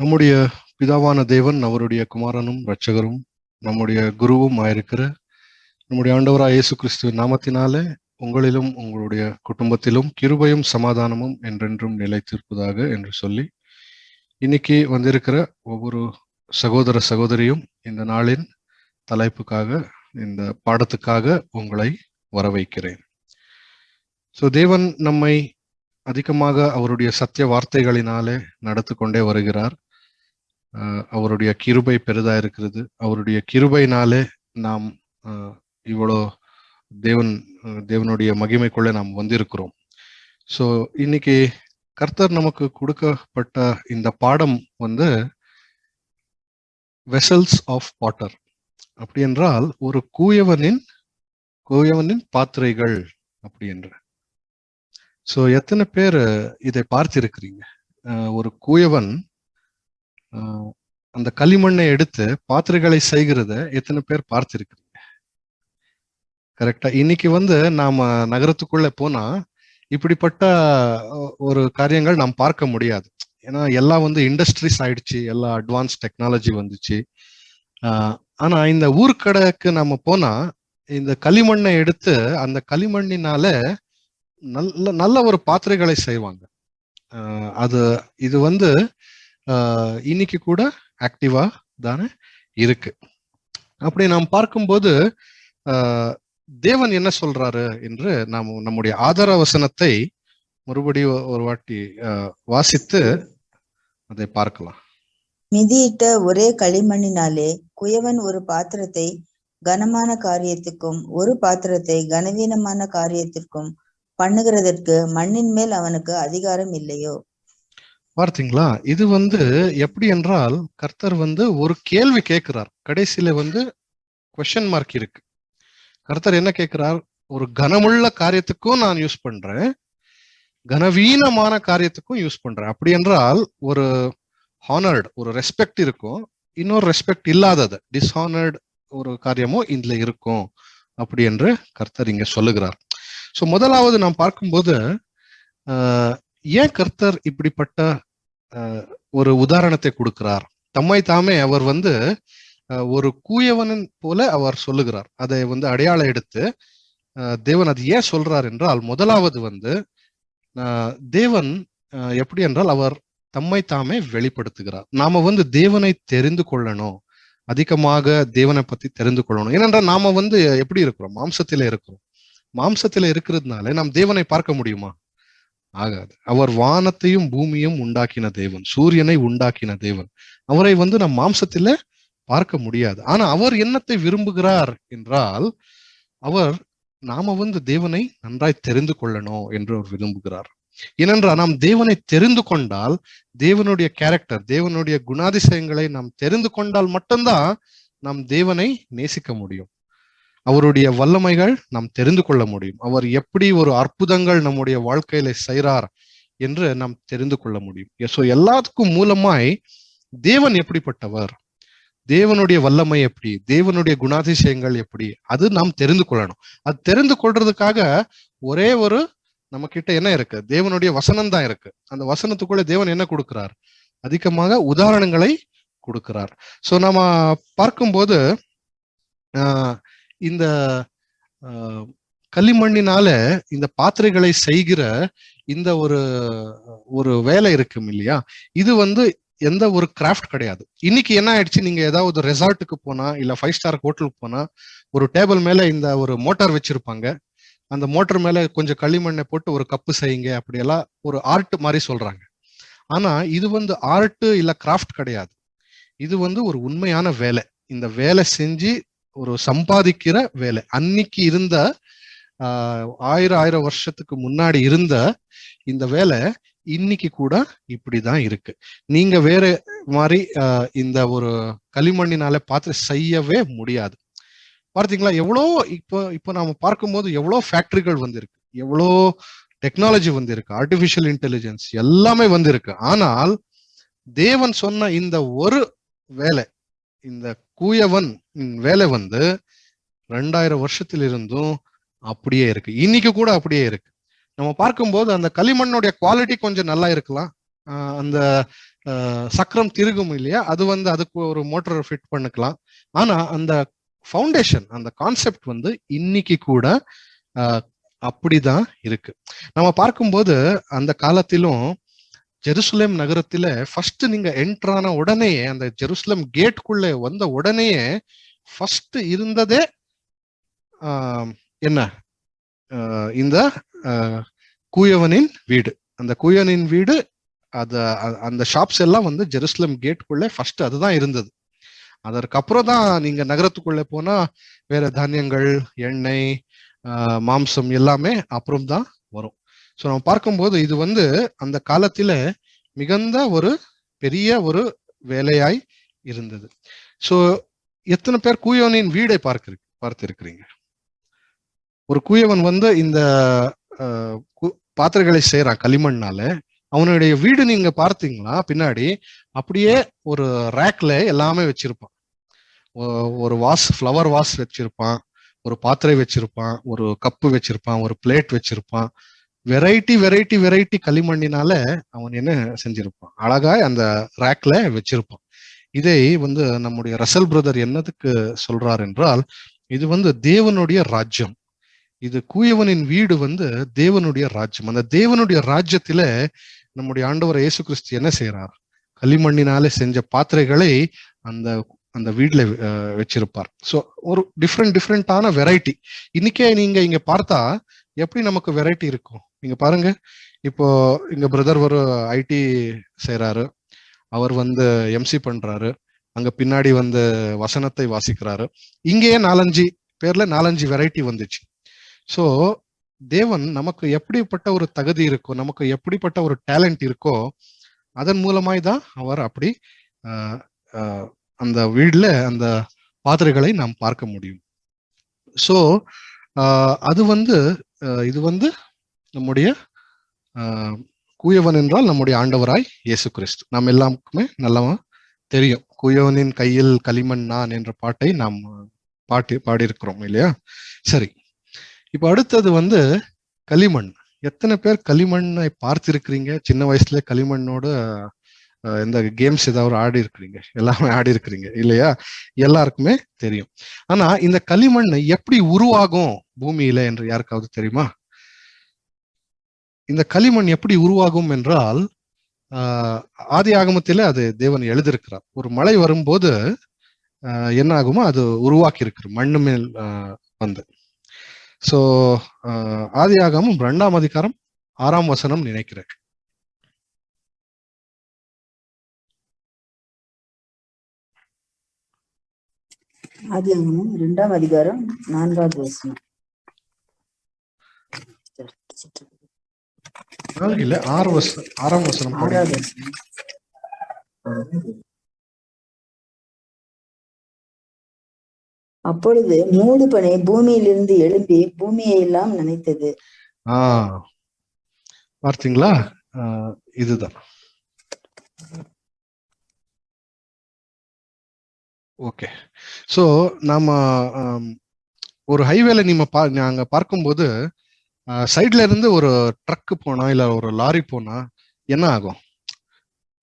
நம்முடைய பிதாவான தேவன் அவருடைய குமாரனும் இரட்சகரும் நம்முடைய குருவும் ஆயிருக்கிற நம்முடைய ஆண்டவராக இயேசு கிறிஸ்துவின் நாமத்தினாலே உங்களிலும் உங்களுடைய குடும்பத்திலும் கிருபையும் சமாதானமும் என்றென்றும் நிலைத்திருப்பதாக என்று சொல்லி இன்னைக்கு வந்திருக்கிற ஒவ்வொரு சகோதர சகோதரியும் இந்த நாளின் தலைப்புக்காக இந்த பாடத்துக்காக உங்களை வரவைக்கிறேன். தேவன் நம்மை அதிகமாக அவருடைய சத்திய வார்த்தைகளினாலே நடத்து கொண்டே வருகிறார். அவருடைய கிருபை பெரிதா இருக்கிறது. அவருடைய கிருபையினாலே நாம் இவ்வளோ தேவனுடைய மகிமைக்குள்ள நாம் வந்திருக்கிறோம். ஸோ இன்னைக்கு கர்த்தர் நமக்கு கொடுக்கப்பட்ட இந்த பாடம் வெசல்ஸ் ஆஃப் வாட்டர். அப்படி என்றால் ஒரு கூயவனின் பாத்திரைகள் அப்படி என்ற. ஸோ எத்தனை பேர் இதை பார்த்திருக்கிறீங்க? ஒரு கூயவன் அந்த களிமண்ணை எடுத்து பாத்திரைகளை செய்கிறத எத்தனை பேர் பார்த்திருக்கிறீங்க? கரெக்டா. இன்னைக்கு நாம நகரத்துக்குள்ள போனா இப்படிப்பட்ட ஒரு காரியங்கள் நாம் பார்க்க முடியாது. ஏன்னா எல்லாம் இண்டஸ்ட்ரீஸ் ஆயிடுச்சு, எல்லாம் அட்வான்ஸ் டெக்னாலஜி வந்துச்சு. ஆனா இந்த ஊர்க்கடைக்கு நம்ம போனா இந்த களிமண்ணை எடுத்து அந்த களிமண்ணினால நல்ல நல்ல ஒரு பாத்திரைகளை செய்வாங்க. இது இன்னைக்கு கூட ஆக்டிவா தானே இருக்கு. அப்படி நாம் பார்க்கும்போது தேவன் என்ன சொல்றாரு என்று நாம் நம்முடைய ஆதார வசனத்தை மறுபடியும் ஒரு வாட்டி வாசித்து அதை பார்க்கலாம். மிதியிட்ட ஒரே களிமண்ணினாலே குயவன் ஒரு பாத்திரத்தை கனமான காரியத்துக்கும் ஒரு பாத்திரத்தை கனவீனமான காரியத்திற்கும் பண்ணுகிறதற்கு மண்ணின் மேல் அவனுக்கு அதிகாரம் இல்லையோ? பார்த்தீங்களா? இது எப்படி என்றால் கர்த்தர் ஒரு கேள்வி கேட்கிறார். கடைசியில கொஸ்டின் மார்க் இருக்கு. கர்த்தர் என்ன கேட்கிறார்? ஒரு கனமுள்ள காரியத்துக்கும் நான் யூஸ் பண்றேன், கனவீனமான காரியத்துக்கும் யூஸ் பண்றேன். அப்படி என்றால் ஒரு ஹானர்டு ஒரு ரெஸ்பெக்ட் இருக்கும், இன்னொரு ரெஸ்பெக்ட் இல்லாதது டிஸ்ஹானர்டு ஒரு காரியமும் இதுல இருக்கும் அப்படி என்று கர்த்தர் இங்க சொல்லுகிறார். ஸோ முதலாவது நாம் பார்க்கும்போது ஏன் கர்த்தர் இப்படிப்பட்ட ஒரு உதாரணத்தை கொடுக்கிறார்? தம்மை தாமே அவர் ஒரு கூயவனின் போல அவர் சொல்லுகிறார். அதை அடையாளம் எடுத்து தேவன் அது ஏன் சொல்றார் என்றால், முதலாவது தேவன் எப்படி என்றால் அவர் தம்மை தாமே வெளிப்படுத்துகிறார். நாம தேவனை தெரிந்து கொள்ளணும், அதிகமாக தேவனை பத்தி தெரிந்து கொள்ளணும். ஏனென்றால் நாம எப்படி இருக்கிறோம்? மாம்சத்தில இருக்கிறோம். மாம்சத்தில இருக்கிறதுனால நாம் தேவனை பார்க்க முடியுமா? ஆகாது. அவர் வானத்தையும் பூமியும் உண்டாக்கின தேவன், சூரியனை உண்டாக்கின தேவன். அவரை நம் மாம்சத்தில பார்க்க முடியாது. ஆனா அவர் என்னத்தை விரும்புகிறார் என்றால், அவர் நாம தேவனை நன்றாய் தெரிந்து கொள்ளணும் என்று அவர் விரும்புகிறார். ஏனென்றால் நாம் தேவனை தெரிந்து கொண்டால், தேவனுடைய கேரக்டர், தேவனுடைய குணாதிசயங்களை நாம் தெரிந்து கொண்டால் மட்டும்தான் நாம் தேவனை நேசிக்க முடியும். அவருடைய வல்லமைகள் நாம் தெரிந்து கொள்ள முடியும். அவர் எப்படி ஒரு அற்புதங்கள் நம்முடைய வாழ்க்கையில செய்கிறார் என்று நாம் தெரிந்து கொள்ள முடியும். ஸோ எல்லாத்துக்கும் மூலமாய் தேவன் எப்படிப்பட்டவர், தேவனுடைய வல்லமை எப்படி, தேவனுடைய குணாதிசயங்கள் எப்படி, அது நாம் தெரிந்து கொள்ளணும். அது தெரிந்து கொள்றதுக்காக ஒரே ஒரு நம்ம கிட்ட என்ன இருக்கு? தேவனுடைய வசனம் தான் இருக்கு. அந்த வசனத்துக்குள்ள தேவன் என்ன கொடுக்கிறார்? அதிகமாக உதாரணங்களை கொடுக்கிறார். ஸோ நாம பார்க்கும்போது இந்த களிமண்ணினால இந்த பாத்திரைகளை செய்கிற இந்த ஒரு வேலை இருக்கும் இல்லையா, இது எந்த ஒரு கிராஃப்ட் கிடையாது. இன்னைக்கு என்ன ஆயிடுச்சு, நீங்க ஏதாவது ரெசார்ட்டுக்கு போனா இல்ல 5 ஸ்டார் ஹோட்டலுக்கு போனா ஒரு டேபிள் மேல இந்த ஒரு மோட்டார் வச்சிருப்பாங்க. அந்த மோட்டார் மேல கொஞ்சம் களிமண்ணை போட்டு ஒரு கப்பு செய்யுங்க, அப்படியெல்லாம் ஒரு ஆர்ட் மாதிரி சொல்றாங்க. ஆனா இது ஆர்ட் இல்ல கிராஃப்ட் கிடையாது. இது ஒரு உண்மையான வேலை. இந்த வேலை செஞ்சு ஒரு சம்பாதிக்கிற வேலை. அன்னைக்கு இருந்த 1000 வருஷத்துக்கு முன்னாடி இருந்த இந்த வேலை இன்னைக்கு கூட இப்படிதான் இருக்கு. நீங்க வேற மாதிரி இந்த ஒரு களிமண்ணினால பார்த்து செய்யவே முடியாது. பார்த்தீங்களா? எவ்வளோ இப்போ நாம பார்க்கும்போது எவ்வளோ ஃபேக்டரிகள் வந்திருக்கு, எவ்வளோ டெக்னாலஜி வந்திருக்கு, ஆர்டிபிஷியல் இன்டெலிஜென்ஸ் எல்லாமே வந்திருக்கு. ஆனால் தேவன் சொன்ன இந்த ஒரு வேலை, இந்த கூயவன் வேலை 2000 வருஷத்திலிருந்தும் அப்படியே இருக்கு. இன்னைக்கு கூட அப்படியே இருக்கு. நம்ம பார்க்கும்போது அந்த களிமண்ணுடைய குவாலிட்டி கொஞ்சம் நல்லா இருக்கலாம், அந்த சக்கரம் திருகும் இல்லையா, அது வந்து அதுக்கு ஒரு மோட்டர் ஃபிட் பண்ணிக்கலாம். ஆனா அந்த ஃபவுண்டேஷன், அந்த கான்செப்ட் வந்து இன்னைக்கு கூட அப்படிதான் இருக்கு. நம்ம பார்க்கும்போது அந்த காலத்திலும் ஜெருசலேம் நகரத்துல ஃபர்ஸ்ட் நீங்க என்ட்ரான உடனே, அந்த ஜெருசலேம் கேட்குள்ள வந்த உடனேயே ஃபர்ஸ்ட் இருந்ததே என்ன, இந்த கூயவனின் வீடு. அந்த கூயவனின் வீடு, அந்த ஷாப்ஸ் எல்லாம் வந்து ஜெருசலேம் கேட்குள்ள ஃபர்ஸ்ட் அதுதான் இருந்தது. அதற்கப்புறம் தான் நீங்க நகரத்துக்குள்ள போனா வேற தானியங்கள், எண்ணெய், மாம்சம் எல்லாமே அப்புறம் தான் வரும். ஸோ நம்ம பார்க்கும்போது இது வந்து அந்த காலத்தில மிகுந்த ஒரு பெரிய ஒரு வேலையாய் இருந்தது. ஸோ எத்தனை பேர் கூயவனின் வீடை பார்த்திருக்கிறீங்க? ஒரு கூயவன் வந்து இந்த பாத்திரங்களை செய்யறான் களிமண்ணால. அவனுடைய வீடு நீங்க பார்த்தீங்களா பின்னாடி அப்படியே ஒரு ரேக்ல எல்லாமே வச்சிருப்பான். ஒரு ஃப்ளவர் வாஸ் வச்சிருப்பான், ஒரு பாத்திரை வச்சிருப்பான், ஒரு கப்பு வச்சிருப்பான், ஒரு பிளேட் வச்சிருப்பான். வெரைட்டி களிமண்ணினால அவன் என்ன செஞ்சிருப்பான், அழகா அந்த ரேக்ல வச்சிருப்பான். இதை வந்து நம்முடைய ரசல் பிரதர் என்னதுக்கு சொல்றார் என்றால், இது வந்து தேவனுடைய ராஜ்யம். இது கூயவனின் வீடு வந்து தேவனுடைய ராஜ்யம். அந்த தேவனுடைய ராஜ்யத்தில நம்முடைய ஆண்டவர் இயேசு கிறிஸ்து என்ன செய்யறார், களிமண்ணினாலே செஞ்ச பாத்திரைகளை அந்த அந்த வீட்டுல வச்சிருப்பார். ஸோ ஒரு டிஃப்ரெண்டான வெரைட்டி. இன்னைக்கே நீங்க இங்க பார்த்தா எப்படி நமக்கு வெரைட்டி இருக்கும். நீங்க பாருங்க, இப்போ இங்க பிரதர் ஒரு ஐடி செய்யறாரு, அவர் வந்து எம்சி பண்றாரு, அங்க பின்னாடி வந்து வசனத்தை வாசிக்கிறாரு. இங்கேயே 4-5 பேர்ல 4-5 வெரைட்டி வந்துச்சு. ஸோ தேவன் நமக்கு எப்படிப்பட்ட ஒரு தகுதி இருக்கோ, நமக்கு எப்படிப்பட்ட ஒரு டேலண்ட் இருக்கோ, அதன் மூலமாய் தான் அவர் அப்படி அந்த வீடுல அந்த பாத்திரைகளை நாம் பார்க்க முடியும். ஸோ அது வந்து இது வந்து நம்முடைய கூயவன் என்றால் நம்முடைய ஆண்டவராய் இயேசு கிறிஸ்து. நாம் எல்லாருக்குமே நல்லவா தெரியும், கூயவனின் கையில் களிமண் நான் என்ற பாட்டை நாம் பாடியிருக்கிறோம் இல்லையா? சரி, இப்ப அடுத்தது வந்து களிமண். எத்தனை பேர் களிமண்ணை பார்த்திருக்கிறீங்க? சின்ன வயசுல களிமண்ணோட இந்த கேம்ஸ் ஏதாவது ஆடி இருக்கிறீங்க? எல்லாமே ஆடி இருக்கிறீங்க இல்லையா? எல்லாருக்குமே தெரியும். ஆனா இந்த களிமண் எப்படி உருவாகும் பூமியில என்று யாருக்காவது தெரியுமா? இந்த களிமண் எப்படி உருவாகும் என்றால், ஆதி ஆகமத்தில அது தேவன் எழுதியிருக்கிறார். ஒரு மழை வரும்போது என்ன ஆகுமோ அது உருவாக்கி இருக்கிற மண்ணு மேல் வந்து. சோ ஆதி ஆகமம் 2ஆம் அதிகாரம் 6ஆம் வசனம் நினைக்கிறேன். ஆதியாகமம் 2ஆம் அதிகாரம் 4வது வசனம். இல்ல 6ஆம் வசனம். அப்பொழுது மூடு பனி பூமியிலிருந்து எழும்பி பூமியை எல்லாம் நினைத்தது. பார்த்தீங்களா? இதுதான். ஓகே. ஸோ நாம ஒரு ஹைவேல நாங்க பார்க்கும்போது சைட்ல இருந்து ஒரு ட்ரக் போனா இல்ல ஒரு லாரி போனா என்ன ஆகும்,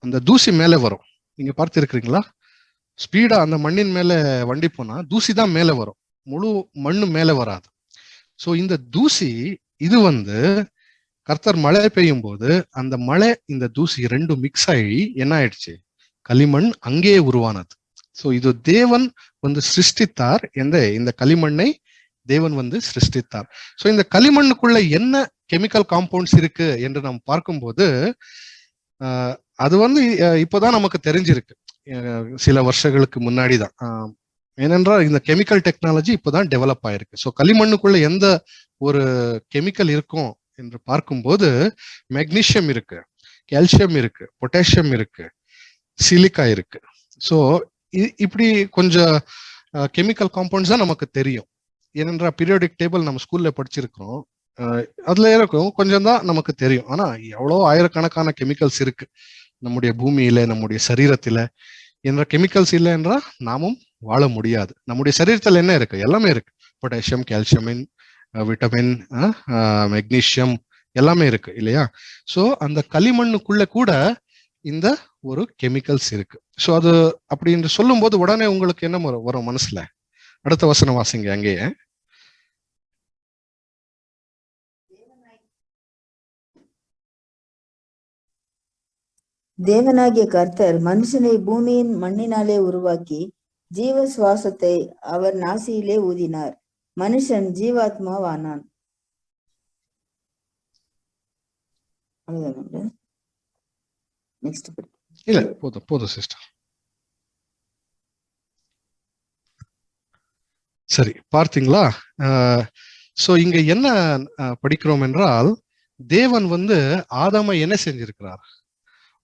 அந்த தூசி மேலே வரும். நீங்க பார்த்திருக்கிறீங்களா? ஸ்பீடா அந்த மண்ணின் மேல வண்டி போனா தூசி தான் மேலே வரும், முழு மண்ணு மேலே வராது. ஸோ இந்த தூசி இது வந்து கர்த்தர் மழை பெய்யும் போது அந்த மழை இந்த தூசி ரெண்டும் மிக்ஸ் ஆகி என்ன ஆயிடுச்சு, களிமண் அங்கேயே உருவானது. ஸோ இது தேவன் வந்து சிருஷ்டித்தார். இந்த களிமண்ணை தேவன் வந்து சிருஷ்டித்தார். ஸோ இந்த களிமண்ணுக்குள்ள என்ன கெமிக்கல் காம்பவுண்ட்ஸ் இருக்கு என்று நாம் பார்க்கும்போது அது வந்து இப்போதான் நமக்கு தெரிஞ்சிருக்கு, சில வருஷங்களுக்கு முன்னாடி தான். ஏனென்றால் இந்த கெமிக்கல் டெக்னாலஜி இப்போதான் டெவலப் ஆயிருக்கு. ஸோ களிமண்ணுக்குள்ள எந்த ஒரு கெமிக்கல் இருக்கும் என்று பார்க்கும்போது மெக்னீசியம் இருக்கு, கால்சியம் இருக்கு, பொட்டாசியம் இருக்கு, சிலிக்கா இருக்கு. ஸோ இப்படி கொஞ்சம் கெமிக்கல் காம்பவுண்ட்ஸ் தான் நமக்கு தெரியும். ஏனென்றா பீரியாடிக் டேபிள் நம்ம ஸ்கூல்ல படிச்சிருக்கிறோம், அதுல இருக்கும், கொஞ்சம் தான் நமக்கு தெரியும். ஆனா எவ்வளோ ஆயிரக்கணக்கான கெமிக்கல்ஸ் இருக்கு நம்முடைய பூமியில, நம்முடைய சரீரத்துல. என்ற கெமிக்கல்ஸ் இல்லை என்றால் நாமும் வாழ முடியாது. நம்முடைய சரீரத்தில் என்ன இருக்கு? எல்லாமே இருக்கு. பொட்டாசியம், கால்சியம், விட்டமின், மெக்னீசியம் எல்லாமே இருக்கு இல்லையா? ஸோ அந்த களிமண்ணுக்குள்ள கூட இந்த ஒரு கெமிக்கல்ஸ் இருக்கு. ஸோ அது அப்படி என்று சொல்லும் போது உடனே உங்களுக்கு என்ன வரும் மனசுல? அடுத்த வசனம் வாசிங்க அங்கேயே. தேவனாகிய கர்த்தர் மனுஷனை பூமியின் மண்ணினாலே உருவாக்கி ஜீவ சுவாசத்தை அவர் நாசியிலே ஊதினார். மனுஷன் ஜீவாத்மாவானான். நெக்ஸ்ட் இல்ல, போதும் சிஸ்டர். சரி, பார்த்தீங்களா? சோ இங்க என்ன படிக்கிறோம் என்றால், தேவன் வந்து ஆதாமை என்ன செஞ்சிருக்கிறார்?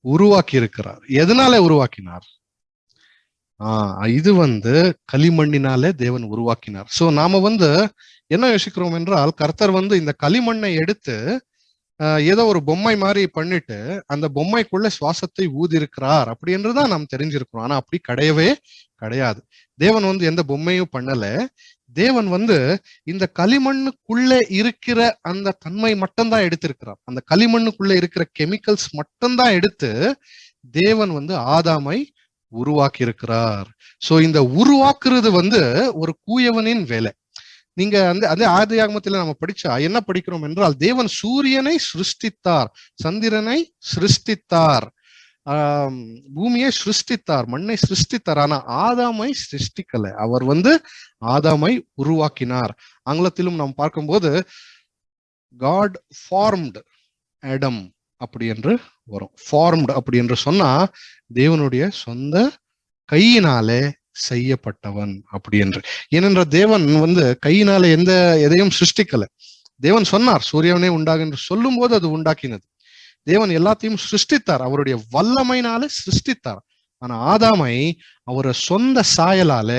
உருவாக்கி இருக்கிறார். எதனால உருவாக்கினார்? இது வந்து களிமண்ணினாலே தேவன் உருவாக்கினார். சோ நாம வந்து என்ன யோசிக்கிறோம் என்றால், கர்த்தர் வந்து இந்த களிமண்ணை எடுத்து ஏதோ ஒரு பொம்மை மாதிரி பண்ணிட்டு அந்த பொம்மைக்குள்ள சுவாசத்தை ஊதி இருக்கிறார் அப்படின்றதான் நாம் தெரிஞ்சிருக்கிறோம். ஆனா அப்படி கிடையவே கிடையாது. தேவன் வந்து எந்த பொம்மையும் பண்ணல. தேவன் வந்து இந்த களிமண்ணுக்குள்ளே இருக்கிற அந்த தன்மை மட்டும்தான் எடுத்திருக்கிறார். அந்த களிமண்ணுக்குள்ள இருக்கிற கெமிக்கல்ஸ் மட்டும்தான் எடுத்து தேவன் வந்து ஆதாமை உருவாக்கி இருக்கிறார். சோ இந்த உருவாக்குறது வந்து ஒரு கூயவனின் வேலை. நீங்க அதே ஆதியாகமத்துல நம்ம படிச்சா என்ன படிக்கிறோம் என்றால், தேவன் சூரியனை சிருஷ்டித்தார், சந்திரனை சிருஷ்டித்தார், பூமியை சிருஷ்டித்தார், மண்ணை சிருஷ்டித்தார். ஆனா ஆதாமை சிருஷ்டிக்கல. அவர் வந்து ஆதாமை உருவாக்கினார். ஆங்கிலத்திலும் நாம் பார்க்கும்போது காட் ஃபார்ம்டு ஆடம் அப்படி என்று வரும். ஃபார்ம்டு அப்படி என்று சொன்னா தேவனுடைய சொந்த கையினாலே செய்யப்பட்டவன் அப்படி என்று. ஏனென்ற தேவன் வந்து கையினால எதையும் சிருஷ்டிக்கல. தேவன் சொன்னார் சூரியனே உண்டாக என்று சொல்லும் போது அது உண்டாக்கினது. தேவன் எல்லாத்தையும் சிருஷ்டித்தார், அவருடைய வல்லமையினால சிருஷ்டித்தார். ஆனா ஆதாமை அவருடைய சொந்த சாயலால,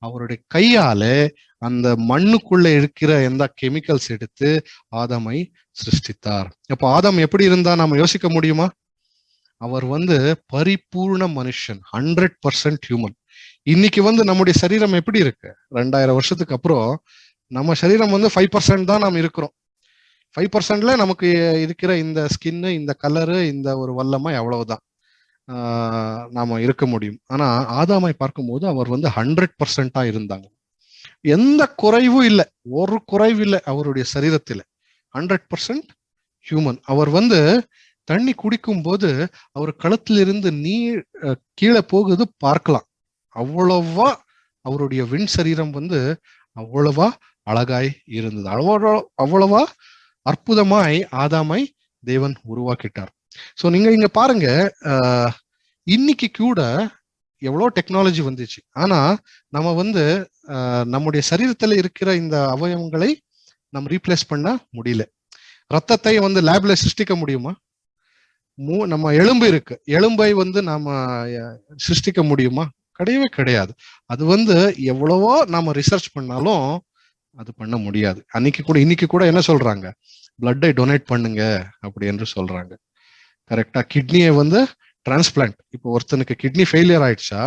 அவருடைய கையால அந்த மண்ணுக்குள்ள இருக்கிற எந்த கெமிக்கல்ஸ் எடுத்து ஆதாமை சிருஷ்டித்தார். அப்ப ஆதாம் எப்படி இருந்தா நாம யோசிக்க முடியுமா? அவர் வந்து பரிபூர்ண மனுஷன், 100% ஹியூமன். இன்னைக்கு வந்து நம்முடைய சரீரம் எப்படி இருக்கு? 2000 வருஷத்துக்கு அப்புறம் நம்ம சரீரம் வந்து 5% தான் நாம் இருக்கிறோம். 5%ல நமக்கு இருக்கிற இந்த ஸ்கின்னு, இந்த கலரு, இந்த ஒரு வல்லமை அவ்வளவுதான் நாம இருக்க முடியும். ஆனா ஆதாமை பார்க்கும்போது அவர் வந்து 100%ஆ இருந்தாங்க. எந்த குறைவும் இல்லை, ஒரு குறைவு இல்லை அவருடைய சரீரத்துல. 100% ஹியூமன். அவர் வந்து தண்ணி குடிக்கும் போது அவர் கழுத்திலிருந்து நீர் கீழே போகுது பார்க்கலாம். அவ்வளவா அவருடைய விண் சரீரம் வந்து அவ்வளவா அழகாய் இருந்தது. அவ்வளவா அற்புதமாய் ஆதாமை தேவன் உருவாக்கிட்டார். சோ நீங்க இங்க பாருங்க, இன்னைக்கு கூட எவ்வளோ டெக்னாலஜி வந்துச்சு. ஆனா நம்ம வந்து நம்முடைய சரீரத்துல இருக்கிற இந்த அவயவங்களை நம்ம ரீப்ளேஸ் பண்ண முடியல. ரத்தத்தை வந்து லேப்ல சிருஷ்டிக்க முடியுமா? நம்ம எலும்பு இருக்கு, எலும்பை வந்து நாம சிருஷ்டிக்க முடியுமா? கிடையவே கிடையாது. அது வந்து எவ்வளவோ நாம ரிசர்ச் பண்ணாலும் அது பண்ண முடியாது. இன்னைக்கு கூட என்ன சொல்றாங்க? பிளட்டை டொனேட் பண்ணுங்க அப்படி என்று சொல்றாங்க. கரெக்டா? கிட்னியை வந்து டிரான்ஸ்பிளான்ட். இப்போ ஒருத்தனுக்கு கிட்னி ஃபெயிலியர் ஆயிடுச்சா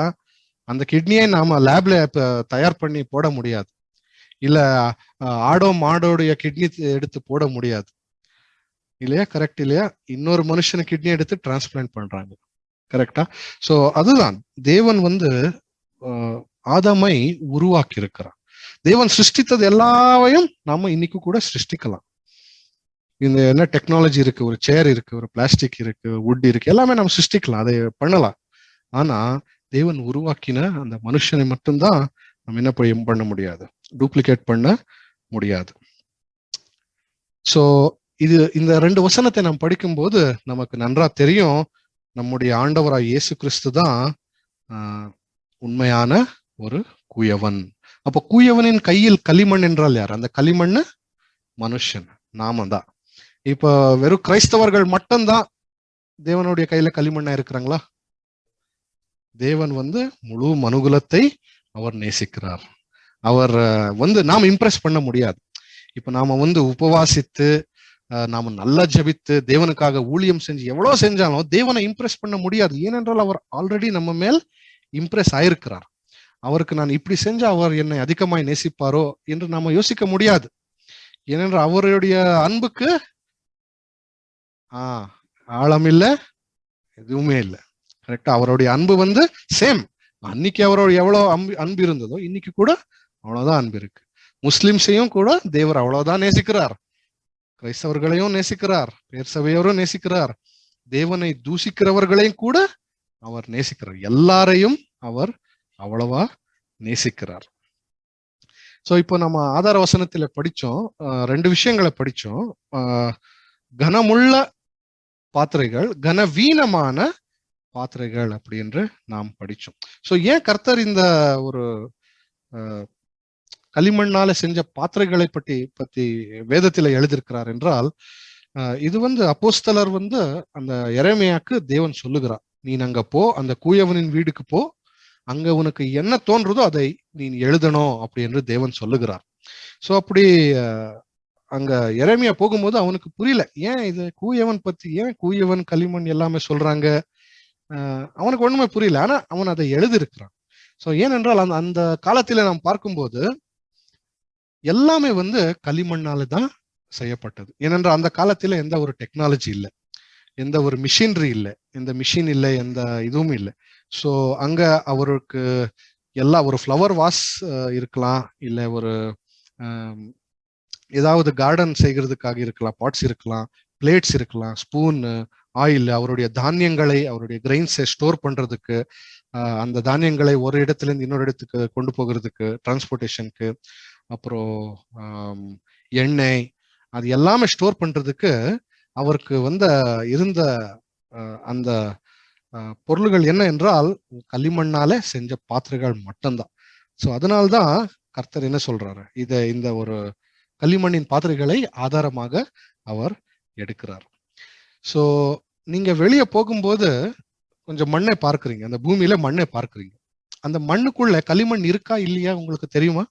அந்த கிட்னியை நாம லேப்ல தயார் பண்ணி போட முடியாது. இல்ல மாடோடைய கிட்னி எடுத்து போட முடியாது இல்லையா? கரெக்ட் இல்லையா? இன்னொரு மனுஷன கிட்னி எடுத்து டிரான்ஸ்பிளான்ட் பண்றாங்க. கரெக்டா? சோ அதுதான் தேவன் வந்து ஆதாமை உருவாக்கி இருக்கிறார். தேவன் சிருஷ்டித்தது எல்லாவையும் நாம இன்னைக்கு கூட சிருஷ்டிக்கலாம். இந்த என்ன டெக்னாலஜி இருக்கு, ஒரு சேர் இருக்கு, ஒரு பிளாஸ்டிக் இருக்கு, வுட் இருக்கு, எல்லாமே நம்ம சிருஷ்டிக்கலாம், அதை பண்ணலாம். ஆனா தேவன் உருவாக்கின அந்த மனுஷனை மட்டும்தான் நம்ம என்ன பண்ண முடியாது, டூப்ளிகேட் பண்ண முடியாது. சோ இந்த 2 வசனத்தை நாம் படிக்கும்போது நமக்கு நன்றா தெரியும், நம்முடைய ஆண்டவராய் இயேசு கிறிஸ்து தான் உண்மையான ஒரு குயவன். அப்ப குயவனின் கையில் களிமண் என்றால் யார்? அந்த களிமண் மனுஷன், நாம தான். இப்ப வெறும் கிறிஸ்தவர்கள் மட்டும்தான் தேவனுடைய கையில களிமண்ணா இருக்கிறாங்களா? தேவன் வந்து முழு மனுகுலத்தை அவர் நேசிக்கிறார். அவர் வந்து நாம் இம்ப்ரெஸ் பண்ண முடியாது. இப்ப நாம வந்து உபவாசித்து நாம நல்லா ஜபித்து தேவனுக்காக ஊழியம் செஞ்சு எவ்வளவு செஞ்சாலும் தேவனை இம்ப்ரெஸ் பண்ண முடியாது. ஏனென்றால் அவர் ஆல்ரெடி நம்ம மேல் இம்ப்ரெஸ் ஆயிருக்கிறார். அவருக்கு நான் இப்படி செஞ்சா அவர் என்னை அதிகமாய் நேசிப்பாரோ என்று நாம யோசிக்க முடியாது. ஏனென்றால் அவருடைய அன்புக்கு ஆழம் இல்ல, எதுவுமே இல்லை. கரெக்டா? அவருடைய அன்பு வந்து சேம். அன்னைக்கு அவரோட எவ்வளவு அன்பு இருந்ததோ இன்னைக்கு கூட அவ்வளவுதான் அன்பு இருக்கு. முஸ்லிம்ஸையும் கூட தேவர் அவ்வளவுதான் நேசிக்கிறார், கிறிஸ்தவர்களையும் நேசிக்கிறார், பேர் சபையோரும் நேசிக்கிறார், தேவனை தூஷிக்கிறவர்களையும் கூட அவர் நேசிக்கிறார். எல்லாரையும் அவர் அவ்வளவா நேசிக்கிறார். சோ இப்போ நம்ம ஆதார வசனத்துல படிச்சோம், 2 விஷயங்களை படிச்சோம். கனமுள்ள பாத்திரைகள், கனவீனமான பாத்திரைகள் அப்படி என்று நாம் படிச்சோம். சோ ஏன் கர்த்தர் இந்த ஒரு களிமண்ணால செஞ்ச பாத்திரைகளை பத்தி வேதத்துல எழுதியிருக்கிறார் என்றால், இது வந்து அப்போஸ்தலர் வந்து அந்த எரேமியாக்கு தேவன் சொல்லுகிறார், நீ அங்க போ, அந்த கூயவனின் வீடுக்கு போ, அங்க உனக்கு என்ன தோன்றதோ அதை நீ எழுதணும் அப்படி என்று தேவன் சொல்லுகிறார். சோ அப்படி அங்க எரேமியா போகும்போது அவனுக்கு புரியல, ஏன் இது கூயவன் பத்தி, ஏன் கூயவன் களிமண் எல்லாமே சொல்றாங்க, அவனுக்கு ஒண்ணுமே புரியல. ஆனா அவன் அதை எழுதியிருக்கிறான். சோ ஏனென்றால் அந்த காலத்தில நாம் பார்க்கும்போது எல்லாமே வந்து களிமண்ணால தான் செய்யப்பட்டது. ஏனென்றால் அந்த காலத்துல எந்த ஒரு டெக்னாலஜி இல்லை, எந்த ஒரு மிஷினரி இல்லை, எந்த மிஷின் இல்லை, எந்த இதுவும் இல்லை. ஸோ அங்க அவருக்கு எல்லா ஒரு ஃப்ளவர் வாஸ் இருக்கலாம், இல்லை ஒரு ஏதாவது கார்டன் செய்கிறதுக்காக இருக்கலாம், பாட்ஸ் இருக்கலாம், பிளேட்ஸ் இருக்கலாம், ஸ்பூன், ஆயில், அவருடைய தானியங்களை, அவருடைய கிரெயின்ஸை ஸ்டோர் பண்றதுக்கு, அந்த தானியங்களை ஒரு இடத்துல இருந்து இன்னொரு இடத்துக்கு கொண்டு போகிறதுக்கு, டிரான்ஸ்போர்டேஷனுக்கு, அப்புறம் எண்ணெய், அது எல்லாமே ஸ்டோர் பண்றதுக்கு அவருக்கு இருந்த அந்த பொருள்கள் என்ன என்றால் களிமண்ணால செஞ்ச பாத்திரங்கள் மட்டும்தான். ஸோ அதனால்தான் கர்த்தர் என்ன சொல்றாரு, இந்த ஒரு களிமண்ணின் பாத்திரைகளை ஆதாரமாக அவர் எடுக்கிறார். ஸோ நீங்க வெளியே போகும்போது கொஞ்சம் மண்ணை பார்க்குறீங்க, அந்த பூமியில மண்ணை பார்க்குறீங்க. அந்த மண்ணுக்குள்ள களிமண் இருக்கா இல்லையா உங்களுக்கு தெரியுமா?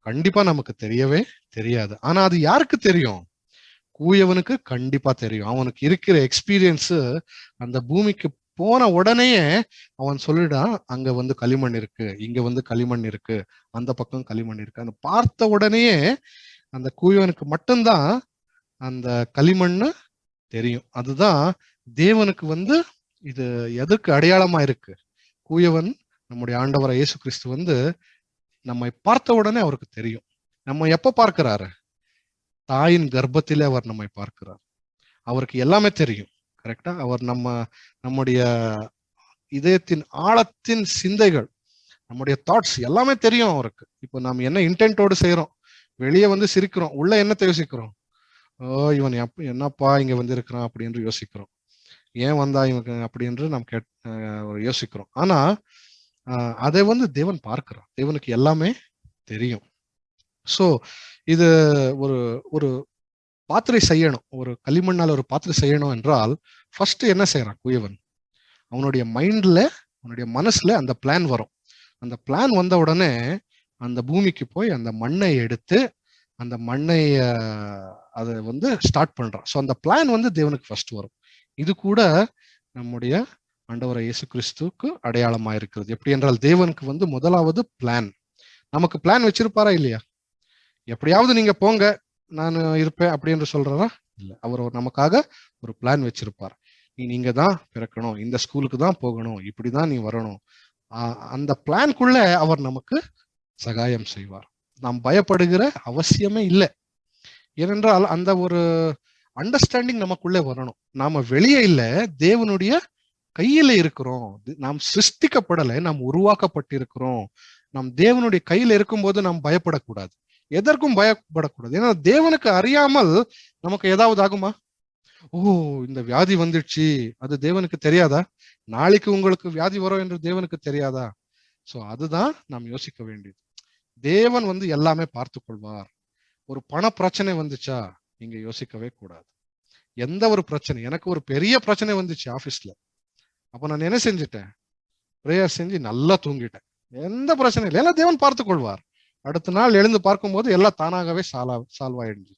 கண்டிப்பா நமக்கு தெரியவே தெரியாது. ஆனா அது யாருக்கு தெரியும்? கூயவனுக்கு கண்டிப்பா தெரியும். அவனுக்கு இருக்கிற எக்ஸ்பீரியன்ஸ், அந்த பூமிக்கு போன உடனேயே அவன் சொல்லிடான், அங்க களிமண் இருக்கு, இங்க களிமண் இருக்கு, அந்த பக்கம் களிமண் இருக்கு. அந்த பார்த்த உடனேயே அந்த கூயவனுக்கு மட்டும்தான் அந்த களிமண்ணு தெரியும். அதுதான் தேவனுக்கு இது எதற்கு அடையாளமா இருக்கு. கூயவன் நம்முடைய ஆண்டவரை இயேசு கிறிஸ்து நம்மை பார்த்த உடனே அவருக்கு தெரியும். நம்ம எப்ப பார்க்கிறாரு? தாயின் கர்ப்பத்திலே அவர் நம்மை பார்க்கிறார். அவருக்கு எல்லாமே தெரியும். கரெக்டா? அவர் நம்முடைய இதயத்தின் ஆழத்தின் சிந்தைகள், நம்முடைய தாட்ஸ் எல்லாமே தெரியும் அவருக்கு. இப்போ நாம் என்ன இன்டென்ட்டோடு செய்யறோம், வெளியே சிரிக்கிறோம், உள்ள என்னத்தை யோசிக்கிறோம்? இவன் என்னப்பா இங்க இருக்கிறான் அப்படி என்று யோசிக்கிறோம். ஏன் வந்தா இவனுக்கு அப்படி என்று நாம் யோசிக்கிறோம். ஆனா அதை தேவன் பார்க்கிறார். தேவனுக்கு எல்லாமே தெரியும். சோ இது ஒரு பாத்திரை செய்யணும், ஒரு களிமண்ணால் ஒரு பாத்திரை செய்யணும் என்றால் ஃபர்ஸ்ட் என்ன செய்யறான் கூயவன்? அவனுடைய மைண்ட்ல, அவனுடைய மனசுல அந்த பிளான் வரும். அந்த பிளான் வந்த உடனே அந்த பூமிக்கு போய் அந்த மண்ணை எடுத்து அந்த மண்ணை அதை ஸ்டார்ட் பண்றான். ஸோ அந்த பிளான் தேவனுக்கு ஃபர்ஸ்ட் வரும். இது கூட நம்முடைய ஆண்டவரை இயேசு கிறிஸ்துவுக்கு அடையாளமா இருக்கிறது. எப்படி என்றால் தேவனுக்கு முதலாவது பிளான். நமக்கு பிளான் வச்சிருப்பாரா இல்லையா? எப்படியாவது நீங்க போங்க, நான் இருப்பேன் அப்படி என்று சொல்றாரா? இல்ல. அவர் நமக்காக ஒரு பிளான் வச்சிருப்பார். நீங்க தான் பிறக்கணும், இந்த ஸ்கூலுக்கு தான் போகணும், இப்படிதான் நீ வரணும். அந்த பிளான்குள்ள அவர் நமக்கு சகாயம் செய்வார். நாம் பயப்படுகிற அவசியமே இல்லை. ஏனென்றால் அந்த ஒரு அண்டர்ஸ்டாண்டிங் நமக்குள்ளே வரணும். நாம வெளியே இல்ல, தேவனுடைய கையில இருக்கிறோம். நாம் சிருஷ்டிக்கப்படலை, நாம் உருவாக்கப்பட்டிருக்கிறோம். நாம் தேவனுடைய கையில இருக்கும்போது நாம் பயப்படக்கூடாது, எதற்கும் பயப்படக்கூடாது. ஏன்னா தேவனுக்கு அறியாமல் நமக்கு ஏதாவது ஆகுமா? இந்த வியாதி வந்துடுச்சு, அது தேவனுக்கு தெரியாதா? நாளைக்கு உங்களுக்கு வியாதி வரும் என்று தேவனுக்கு தெரியாதா? சோ அதுதான் நாம் யோசிக்க வேண்டியது. தேவன் எல்லாமே பார்த்து கொள்வார். ஒரு பண பிரச்சனை வந்துச்சா நீங்க யோசிக்கவே கூடாது. எந்த ஒரு பிரச்சனை, எனக்கு ஒரு பெரிய பிரச்சனை வந்துச்சு ஆபீஸ்ல, அப்ப நான் என்ன செஞ்சுட்டேன்? பிரேயர் செஞ்சு நல்லா தூங்கிட்டேன். எந்த பிரச்சனை இல்லை, எல்லாம் தேவன் பார்த்து கொள்வார். அடுத்த நாள் எழுந்து பார்க்கும்போது எல்லாம் தானாகவே சால்வ் ஆயிடுச்சு.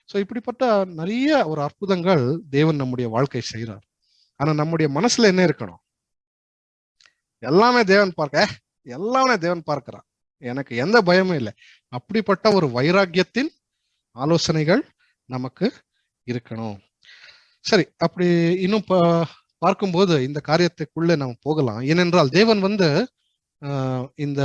ஸோ இப்படிப்பட்ட நிறைய ஒரு அற்புதங்கள் தேவன் நம்முடைய வாழ்க்கை செய்கிறார். ஆனா நம்முடைய மனசுல என்ன இருக்கணும்? எல்லாமே தேவன் எல்லாமே தேவன் பார்க்கிறான், எனக்கு எந்த பயமும் இல்லை. அப்படிப்பட்ட ஒரு வைராக்கியத்தின் ஆலோசனைகள் நமக்கு இருக்கணும். சரி, அப்படி இன்னும் பார்க்கும்போது இந்த காரியத்துக்குள்ள நம்ம போகலாம். ஏனென்றால் தேவன் வந்து இந்த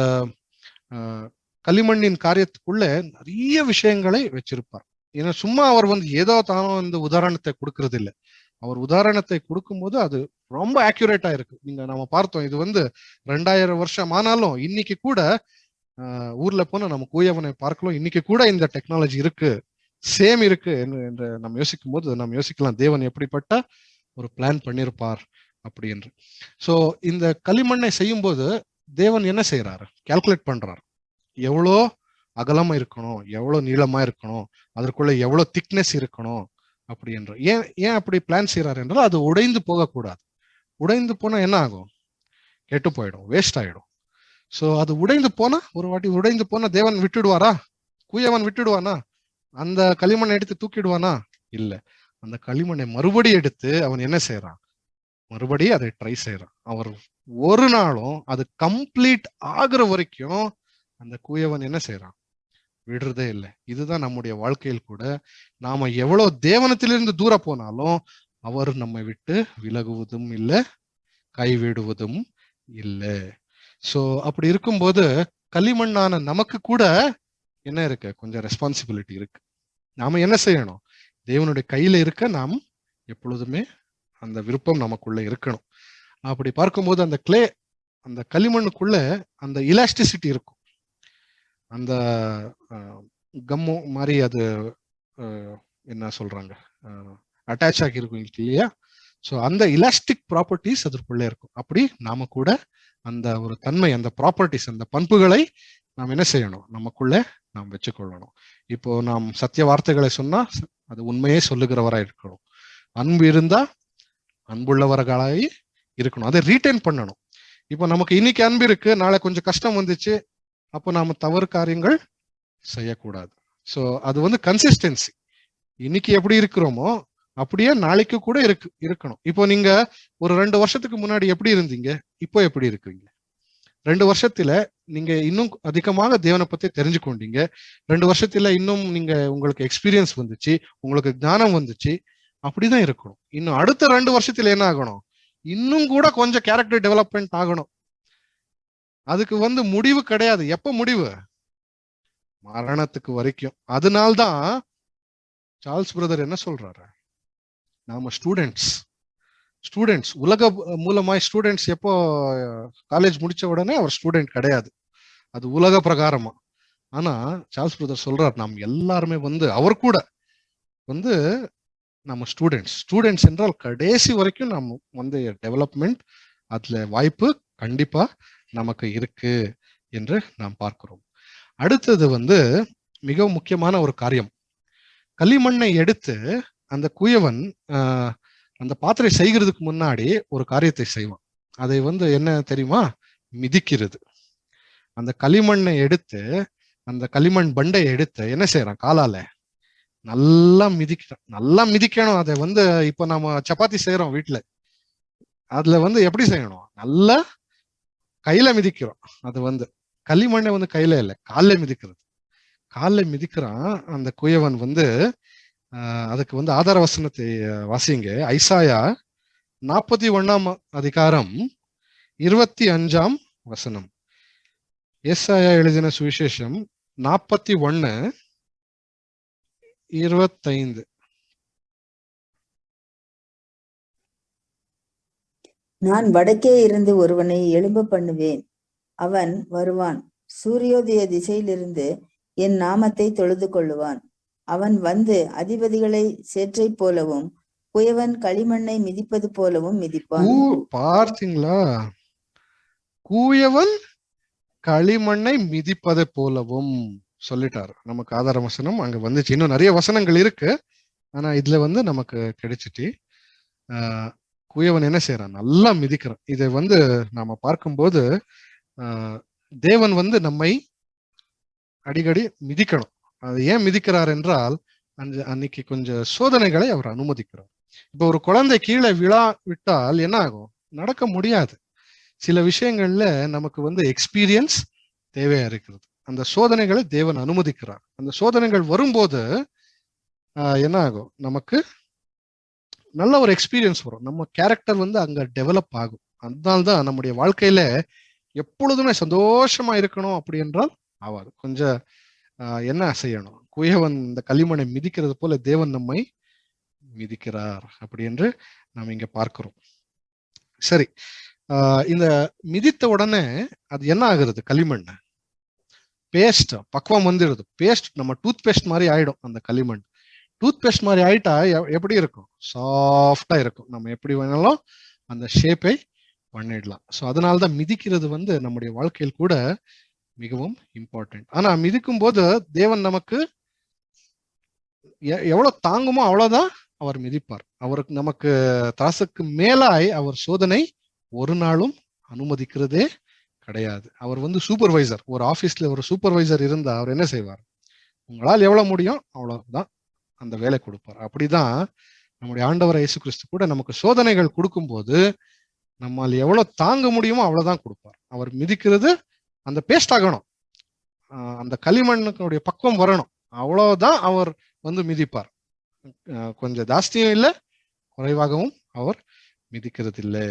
களிமண்ணின் காரியத்துக்குள்ள நிறைய விஷயங்களை வச்சிருப்பார். ஏன்னா சும்மா அவர் வந்து ஏதோ தானோ இந்த உதாரணத்தை கொடுக்கறது இல்லை. அவர் உதாரணத்தை கொடுக்கும்போது அது ரொம்ப ஆக்யூரேட்டா இருக்கு. நம்ம பார்த்தோம், இது வந்து 2000 வருஷம் ஆனாலும் இன்னைக்கு கூட ஊர்ல போனா நம்ம கூயவனை பார்க்கலாம். இன்னைக்கு கூட இந்த டெக்னாலஜி இருக்கு, சேம் இருக்கு என்று நம்ம யோசிக்கும் போது நம்ம யோசிக்கலாம், தேவன் எப்படிப்பட்ட ஒரு பிளான் பண்ணியிருப்பார் அப்படி என்று. சோ இந்த களிமண்ணை செய்யும் போது தேவன் என்ன செய்யறாரு? கால்குலேட் பண்றாரு, எவ்வளோ அகலமா இருக்கணும், எவ்வளவு நீளமா இருக்கணும், அதற்குள்ள எவ்வளவு திக்னஸ் இருக்கணும் அப்படி என்று. ஏன் அப்படி பிளான் செய்யறாரு என்றால் அது உடைந்து போகக்கூடாது. உடைந்து போனா என்ன ஆகும்? கெட்டு போயிடும், வேஸ்ட் ஆயிடும். சோ அது உடைந்து போனா, ஒரு வாட்டி உடைந்து போனா தேவன் விட்டுடுவாரா? கூயவன் விட்டுடுவானா? அந்த களிமண்ணை எடுத்து தூக்கிடுவானா? இல்ல. அந்த களிமண்ணை மறுபடி எடுத்து அவன் என்ன செய்யறான்? மறுபடியும் அதை ட்ரை செய்யறான். அவர் ஒரு நாளும் அது கம்ப்ளீட் ஆகுற வரைக்கும் அந்த கூயவன் என்ன செய்யறான்? விடுறதே இல்லை. இதுதான் நம்முடைய வாழ்க்கையில் கூட. நாம எவ்வளவு தேவனத்திலிருந்து தூர போனாலும் அவர் நம்மை விட்டு விலகுவதும் இல்லை, கைவிடுவதும் இல்லை. சோ அப்படி இருக்கும்போது களிமண்ணான நமக்கு கூட என்ன இருக்கு? கொஞ்சம் ரெஸ்பான்சிபிலிட்டி இருக்கு. நாம என்ன செய்யணும்? தேவனுடைய கையில இருக்க நாம் எப்பொழுதுமே அந்த விருப்பம் நமக்குள்ள இருக்கணும். அப்படி பார்க்கும்போது அந்த கிளே, அந்த களிமண்ணுக்குள்ள அந்த இலாஸ்டிசிட்டி இருக்கும். அந்த கம்மு மாதிரி அது என்ன சொல்றாங்க, அட்டாச் ஆகி இருக்கும் இல்லையா? ஸோ அந்த இலாஸ்டிக் ப்ராப்பர்ட்டிஸ் அதற்குள்ளே இருக்கும். அப்படி நாம கூட அந்த ஒரு தன்மை, அந்த ப்ராப்பர்ட்டிஸ், அந்த பண்புகளை நாம் என்ன செய்யணும்? நமக்குள்ள நாம் வச்சுக்கொள்ளணும். இப்போ நாம் சத்திய வார்த்தைகளை சொன்னா அது உண்மையே சொல்லுகிறவராய் இருக்கணும். அன்பு இருந்தா அன்புள்ளவர்களாய் இருக்கணும். அதை ரீட்டைன் பண்ணணும். இப்போ நமக்கு இன்னைக்கு அன்பு இருக்கு, நாளை கொஞ்சம் கஷ்டம் வந்துச்சு, அப்போ நாம தவறு காரியங்கள் செய்யக்கூடாது. ஸோ அது வந்து கன்சிஸ்டன்சி. இன்னைக்கு எப்படி இருக்கிறோமோ அப்படியே நாளைக்கு கூட இருக்கணும். இப்போ நீங்க ஒரு 2 வருஷத்துக்கு முன்னாடி எப்படி இருந்தீங்க, இப்போ எப்படி இருக்கீங்க? 2 வருஷத்துல நீங்க இன்னும் அதிகமாக தேவனை பத்தி தெரிஞ்சு கொண்டீங்க. 2 வருஷத்துல இன்னும் நீங்க உங்களுக்கு எக்ஸ்பீரியன்ஸ் வந்துச்சு, உங்களுக்கு ஞானம் வந்துச்சு. அப்படிதான் இருக்கணும். இன்னும் அடுத்த 2 வருஷத்துல என்ன ஆகணும்? இன்னும் கூட கொஞ்சம் கேரக்டர் டெவலப்மெண்ட் ஆகணும். அதுக்கு வந்து முடிவு கிடையாது. எப்ப முடிவு? மரணத்துக்கு வரைக்கும். அதனால்தான் சார்ல்ஸ் பிரதர் என்ன சொல்றாரு? நாம ஸ்டூடெண்ட்ஸ் உலக மூலமாய் ஸ்டூடெண்ட்ஸ் எப்போ காலேஜ் முடிச்ச உடனே அவர் ஸ்டூடெண்ட் கிடையாது, அது உலக பிரகாரமா. ஆனா சார்ல்ஸ் பிரதர் சொல்றார், நாம் எல்லாருமே வந்து அவர் கூட வந்து நம்ம ஸ்டூடெண்ட்ஸ் என்றால் கடைசி வரைக்கும் நம்ம வந்து டெவலப்மெண்ட், அதுல வாய்ப்பு கண்டிப்பா நமக்கு இருக்கு என்று நாம் பார்க்கிறோம். அடுத்தது வந்து மிகவும் முக்கியமான ஒரு காரியம். களிமண்ணை எடுத்து அந்த குயவன் அந்த பாத்திரம் செய்கிறதுக்கு முன்னாடி ஒரு காரியத்தை செய்வான். அதை வந்து என்ன தெரியுமா? மிதிக்கிறது. அந்த களிமண்ணை எடுத்து, அந்த களிமண் பண்டை எடுத்து என்ன செய்யறான்? காலால நல்லா மிதிக்கணும். அதை வந்து இப்போ நம்ம சப்பாத்தி செய்யறோம் வீட்டுல, அதுல வந்து எப்படி செய்யணும்? நல்லா கையில மிதிக்கிறோம். அது வந்து களிமண்ணை வந்து கையில இல்லை, காலில் மிதிக்கிறது. காலில் மிதிக்கிறான் அந்த குயவன் வந்து. அதுக்கு வந்து ஆதார வசனத்தை வாசிங்க. ஐசாயா 41 அதிகாரம் 25 வசனம். ஏசாயா எழுதின சுவிசேஷம் 41:25. நான் வடக்கே இருந்து ஒருவனை எழும்ப பண்ணுவேன், அவன் வருவான். சூரியோதய திசையிலிருந்து என் நாமத்தை தொழுது கொள்ளுவான். அவன் வந்து அதிபதிகளை சேற்றை போலவும் குயவன் களிமண்ணை மிதிப்பது போலவும் மிதிப்பான். பார்த்தீங்களா? குயவன் களிமண்ணை மிதிப்பது போலவும் சொல்லிட்டாரு. நமக்கு ஆதார வசனம் அங்க வந்துச்சு. இன்னும் நிறைய வசனங்கள் இருக்கு, ஆனா இதுல வந்து நமக்கு கிடைச்சிட்டு குயவன் என்ன செய்யறான்? நல்லா மிதிக்கிறான். இதை வந்து நாம பார்க்கும்போது தேவன் வந்து நம்மை அடிக்கடி மிதிக்கணும். அது ஏன் மிதிக்கிறார் என்றால் அன்னைக்கு கொஞ்சம் சோதனைகளை அவர் அனுமதிக்கிறார். இப்போ ஒரு குழந்தை கீழே விட்டால் என்ன ஆகும்? நடக்க முடியாது. சில விஷயங்கள்ல நமக்கு வந்து எக்ஸ்பீரியன்ஸ் தேவையா இருக்கிறது. அந்த சோதனைகளை தேவன் அனுமதிக்கிறார். அந்த சோதனைகள் வரும்போது என்ன ஆகும்? நமக்கு நல்ல ஒரு எக்ஸ்பீரியன்ஸ் வரும். நம்ம கேரக்டர் வந்து அங்க டெவலப் ஆகும். அதனால்தான் நம்முடைய வாழ்க்கையில எப்பொழுதுமே சந்தோஷமா இருக்கணும் அப்படி என்றால் ஆவாது. கொஞ்சம் என்ன செய்யணும்? குயவன் இந்த களிமண்ணை மிதிக்கிறது போல தேவன் நம்மை மிதிக்கிறார் அப்படி என்று நாம் இங்க பார்க்கிறோம். சரி, இந்த மிதித்த உடனே அது என்ன ஆகுறது? களிமண் பேஸ்ட் பக்குவம் வந்துடுது. பேஸ்ட் நம்ம டூத் பேஸ்ட் மாதிரி ஆயிடும். அந்த களிமண் டூத் பேஸ்ட் மாதிரி ஆயிட்டா எப்படி இருக்கும்? சாஃப்டா இருக்கும். நம்ம எப்படி வேணாலும் அந்த ஷேப்பை பண்ணிடலாம். ஸோ அதனால்தான் மிதிக்கிறது வந்து நம்முடைய வாழ்க்கையில் கூட மிகவும் இம்பார்ட்டன்ட். ஆனா மிதிக்கும் போது தேவன் நமக்கு எவ்வளவு தாங்குமோ அவ்வளவுதான் அவர் மிதிப்பார். அவருக்கு நமக்கு தராசுக்கு மேலாய் அவர் சோதனை ஒரு நாளும் அனுமதிக்கிறதே கிடையாது. அவர் வந்து சூப்பர்வைசர். ஒரு ஆபீஸ்ல ஒரு சூப்பர்வைசர் இருந்தா அவர் என்ன செய்வார்? உங்களால் எவ்வளவு முடியும் அவ்வளவுதான் அந்த வேலை கொடுப்பார். அப்படிதான் நம்முடைய ஆண்டவர் இயேசு கிறிஸ்து கூட நமக்கு சோதனைகள் கொடுக்கும்போது நம்மால் எவ்வளவு தாங்க முடியுமோ அவ்வளவுதான் கொடுப்பார். அவர் மிதிக்கிறது அந்த பேஸ்ட் ஆகணும், அந்த களிமண்ணுடைய பக்குவம் வரணும், அவ்வளவுதான் அவர் வந்து மிதிப்பார். கொஞ்சம் ஜாஸ்தியும் இல்லை, குறைவாகவும் அவர் மிதிக்கிறது இல்லை.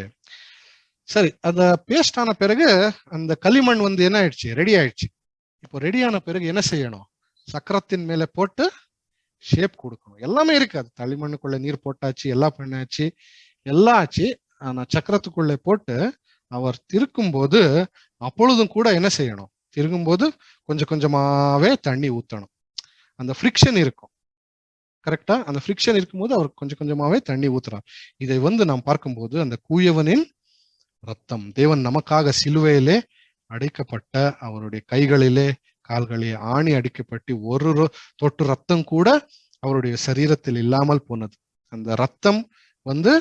சரி, அந்த பேஸ்ட் ஆன பிறகு அந்த களிமண் வந்து என்ன ஆயிடுச்சு? ரெடி ஆயிடுச்சு. இப்போ ரெடியான பிறகு என்ன செய்யணும்? சக்கரத்தின் மேல போட்டு ஷேப் கொடுக்கணும். எல்லாமே இருக்கு. அது களிமண்ணுக்குள்ள நீர் போட்டாச்சு, எல்லாம் பண்ணாச்சு, எல்லாம் ஆச்சு. ஆனா சக்கரத்துக்குள்ள போட்டு அவர் திருக்கும் போது அப்பொழுதும் கூட என்ன செய்யணும்? திருக்கும் போது கொஞ்சம் கொஞ்சமாவே தண்ணி ஊத்தணும். அந்த ஃப்ரிக்ஷன் இருக்கும். கரெக்டா? அந்த ஃப்ரிக்ஷன் இருக்கும்போது அவர் கொஞ்சம் கொஞ்சமாவே தண்ணி ஊத்துறார். இதை வந்து நாம் பார்க்கும்போது அந்த கூயவனின் ரத்தம், தேவன் நமக்காக சிலுவையிலே அடைக்கப்பட்ட அவருடைய கைகளிலே கால்களிலே ஆணி அடிக்கப்பட்டு ஒரு தொட்டு ரத்தம் கூட அவருடைய சரீரத்தில் இல்லாமல் போனது. அந்த ரத்தம் வந்து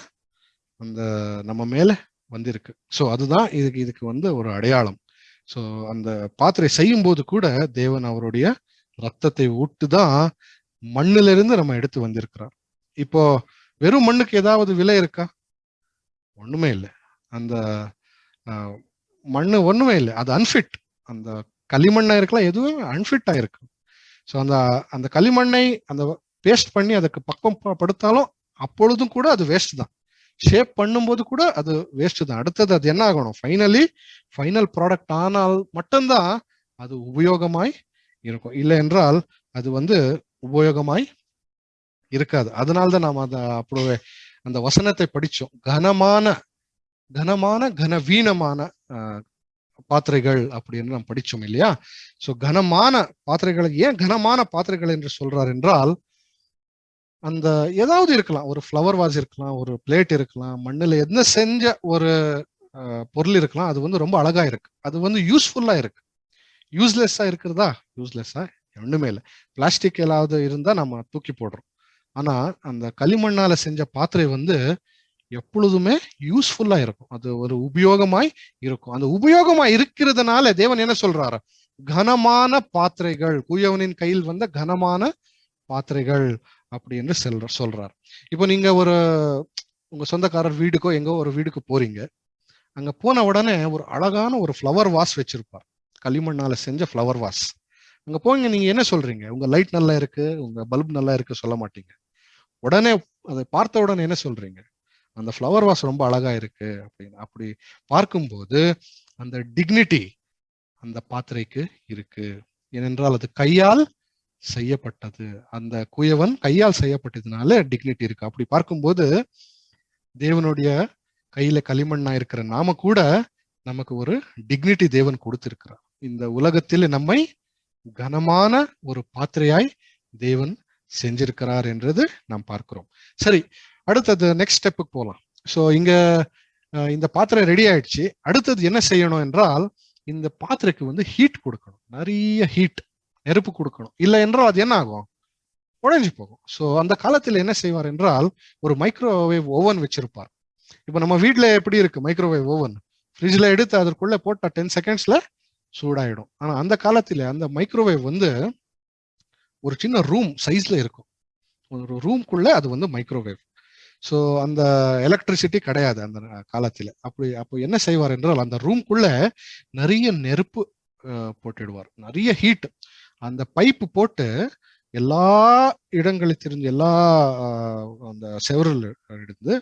அந்த நம்ம மேல வந்திருக்கு. ஸோ அதுதான் இதுக்கு வந்து ஒரு அடையாளம். ஸோ அந்த பாத்திரை செய்யும் போது கூட தேவன் அவருடைய ரத்தத்தை விட்டுதான் மண்ணிலிருந்து நம்ம எடுத்து வந்திருக்கிறார். இப்போ வெறும் மண்ணுக்கு ஏதாவது விலை இருக்கா? ஒண்ணுமே இல்லை. அந்த மண்ணு ஒண்ணுமே இல்லை, அது அன்ஃபிட். அந்த களிமண்ணா இருக்கலாம், எதுவும் அன்ஃபிட்டா இருக்கு. ஸோ அந்த களிமண்ணை அந்த பேஸ்ட் பண்ணி அதுக்கு பக்கம் படுத்தாலும் அப்பொழுதும் கூட அது வேஸ்ட் தான். ஷேப் பண்ணும்போது கூட அது வேஸ்ட் தான். அடுத்தது அது என்ன ஆகணும்? ஃபைனல் ப்ராடக்ட் ஆனால் மட்டும்தான் அது உபயோகமாய் இருக்கும். இல்லை என்றால் அது வந்து உபயோகமாய் இருக்காது. அதனால்தான் நாம் அப்படி அந்த வசனத்தை படிச்சோம். கனவீனமான பாத்திரைகள் அப்படின்னு நாம் படிச்சோம் இல்லையா? சோ கனமான பாத்திரைகளை ஏன் கனமான பாத்திரைகள் என்று சொல்றார் என்றால், அந்த ஏதாவது இருக்கலாம், ஒரு ஃப்ளவர் வாஸ் இருக்கலாம், ஒரு பிளேட் இருக்கலாம், மண்ணில் என்ன செஞ்ச ஒரு பொருள் இருக்கலாம். அது வந்து ரொம்ப அழகா இருக்கு, அது வந்து யூஸ்ஃபுல்லா இருக்கு. யூஸ்லெஸ்ஸா இருக்கிறதா? யூஸ்லெஸ்ஸா ஒண்ணுமே இல்லை. பிளாஸ்டிக் ஏதாவது இருந்தா நம்ம தூக்கி போடுறோம். ஆனா அந்த களிமண்ணால செஞ்ச பாத்திரை வந்து எப்பொழுதுமே யூஸ்ஃபுல்லா இருக்கும். அது ஒரு உபயோகமாய் இருக்கும். அந்த உபயோகமாய் இருக்கிறதுனால தேவன் என்ன சொல்றாரு? கனமான பாத்திரைகள், குயவனின் கையில் வந்த கனமான பாத்திரைகள் அப்படி என்று சொல்றார். இப்போ நீங்க உங்க சொந்தக்காரர் வீடுக்கோ எங்கோ ஒரு வீடுக்கு போறீங்க. அங்க போன உடனே ஒரு அழகான ஒரு ஃப்ளவர் வாஸ் வச்சிருப்பார், களிமண்ணால செஞ்ச ஃப்ளவர் வாஸ். அங்க போங்க, நீங்க என்ன சொல்றீங்க? உங்க லைட் நல்லா இருக்கு, உங்க பல்ப் நல்லா இருக்கு சொல்ல மாட்டீங்க. உடனே அதை பார்த்த உடனே என்ன சொல்றீங்க? அந்த ஃப்ளவர் வாஸ் ரொம்ப அழகா இருக்கு அப்படின்னு. அப்படி பார்க்கும்போது அந்த டிக்னிட்டி அந்த பாத்திரைக்கு இருக்கு. ஏனென்றால் அது கையால் செய்யப்பட்டது. அந்த குயவன் கையால் செய்யப்பட்டதுனால டிக்னிட்டி இருக்கு. அப்படி பார்க்கும்போது தேவனுடைய கையில களிமண்ணா இருக்கிற நாம கூட நமக்கு ஒரு டிக்னிட்டி தேவன் கொடுத்திருக்கிறார். இந்த உலகத்தில் நம்மை கனமான ஒரு பாத்திரையாய் தேவன் செஞ்சிருக்கிறார் என்றது நாம் பார்க்கிறோம். சரி, அடுத்தது நெக்ஸ்ட் ஸ்டெப்புக்கு போகலாம். ஸோ இங்க இந்த பாத்திரம் ரெடி ஆயிடுச்சு. அடுத்தது என்ன செய்யணும் என்றால், இந்த பாத்திரைக்கு வந்து ஹீட் கொடுக்கணும், நிறைய ஹீட், நெருப்பு கொடுக்கணும். இல்லை என்றால் அது என்ன ஆகும்? உடைஞ்சு போகும். ஸோ அந்த காலத்தில் என்ன செய்வார் என்றால், ஒரு மைக்ரோவேவ் ஓவன் வச்சிருப்பார். இப்போ நம்ம வீட்டுல எப்படி இருக்கு மைக்ரோவேவ் ஓவன்? ஃப்ரிட்ஜ்ல எடுத்து அதற்குள்ள போட்டா 10 செகண்ட்ஸ்ல சூடாயிடும். ஆனா அந்த காலத்துல அந்த மைக்ரோவேவ் வந்து ஒரு சின்ன ரூம் சைஸ்ல இருக்கும். ஒரு ரூம்குள்ள அது வந்து மைக்ரோவேவ். ஸோ அந்த எலக்ட்ரிசிட்டி கிடையாது அந்த காலத்துல. அப்போ என்ன செய்வார் என்றால், அந்த ரூம்குள்ள நிறைய நெருப்பு போட்டுடுவார், நிறைய ஹீட். அந்த பைப்பு போட்டு எல்லா இடங்களிலிருந்து எல்லா அந்த செவரில் இருந்து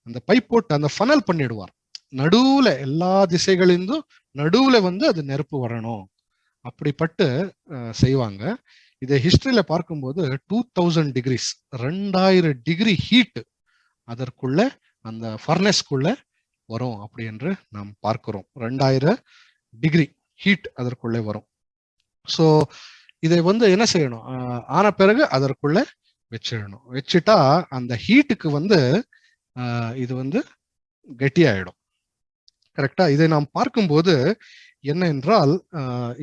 அந்த பைப் போட்டு அந்த ஃபனல் பண்ணிடுவார். நடுவுல எல்லா திசைகளிலிருந்தும் நடுவுல வந்து அது நெருப்பு வரணும் அப்படிப்பட்டு செய்வாங்க. இதை ஹிஸ்டரியில பார்க்கும்போது 2000 டிகிரிஸ் 2000 டிகிரி ஹீட் அதற்குள்ள அந்த ஃபர்னஸ்க்குள்ள வரும் அப்படி என்று நாம் பார்க்கிறோம். 2000 டிகிரி ஹீட் அதற்குள்ளே வரும். ஸோ இதை வந்து என்ன செய்யணும், ஆன பிறகு அதற்குள்ள வச்சிடணும். வச்சுட்டா அந்த ஹீட்டுக்கு வந்து இது வந்து கெட்டியாயிடும். கரெக்டா? இதை நாம் பார்க்கும்போது என்ன என்றால்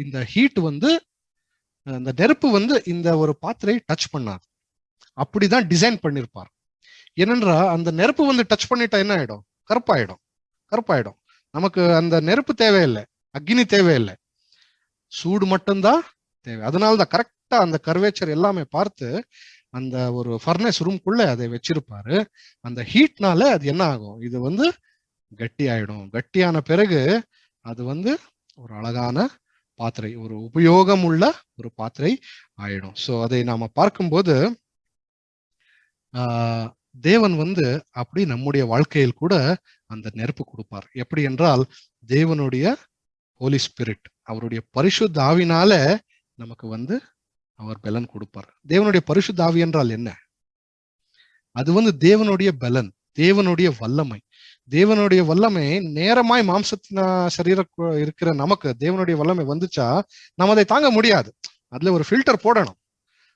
இந்த ஹீட் வந்து அந்த நெருப்பு வந்து இந்த ஒரு பாத்திரையை டச் பண்ணாது. அப்படிதான் டிசைன் பண்ணிருப்பார். ஏனென்றா அந்த நெருப்பு வந்து டச் பண்ணிட்டா என்ன ஆயிடும்? கருப்பாயிடும். நமக்கு அந்த நெருப்பு தேவையில்லை, அக்னி தேவையில்லை, சூடு மட்டும்தான் தேவை. அதனாலதான் கரெக்டா அந்த கர்வேச்சர் எல்லாமே பார்த்து அந்த ஒரு ஃபர்னஸ் ரூம்குள்ள அதை வச்சிருப்பாரு. அந்த ஹீட்னால அது என்ன ஆகும், இது வந்து கட்டி ஆயிடும். கட்டியான பிறகு அது வந்து ஒரு அழகான பாத்திரை, ஒரு உபயோகம் உள்ள ஒரு பாத்திரை ஆயிடும். ஸோ அதை நாம பார்க்கும்போது தேவன் வந்து அப்படி நம்முடைய வாழ்க்கையில் கூட அந்த நெருப்பு கொடுப்பார். எப்படி என்றால் தேவனுடைய ஹோலி ஸ்பிரிட், அவருடைய பரிசுத்த ஆவினால நமக்கு வந்து அவர் பலன் கொடுப்பார். தேவனுடைய பரிசுத்த ஆவி என்றால் என்ன? அது வந்து தேவனுடைய பலன், தேவனுடைய வல்லமை. தேவனுடைய வல்லமை நேரமாய் மாம்சத்தின சரீர இருக்கிற நமக்கு தேவனுடைய வல்லமை வந்துச்சா நம்ம அதை தாங்க முடியாது. அதுல ஒரு ஃபில்டர் போடணும்.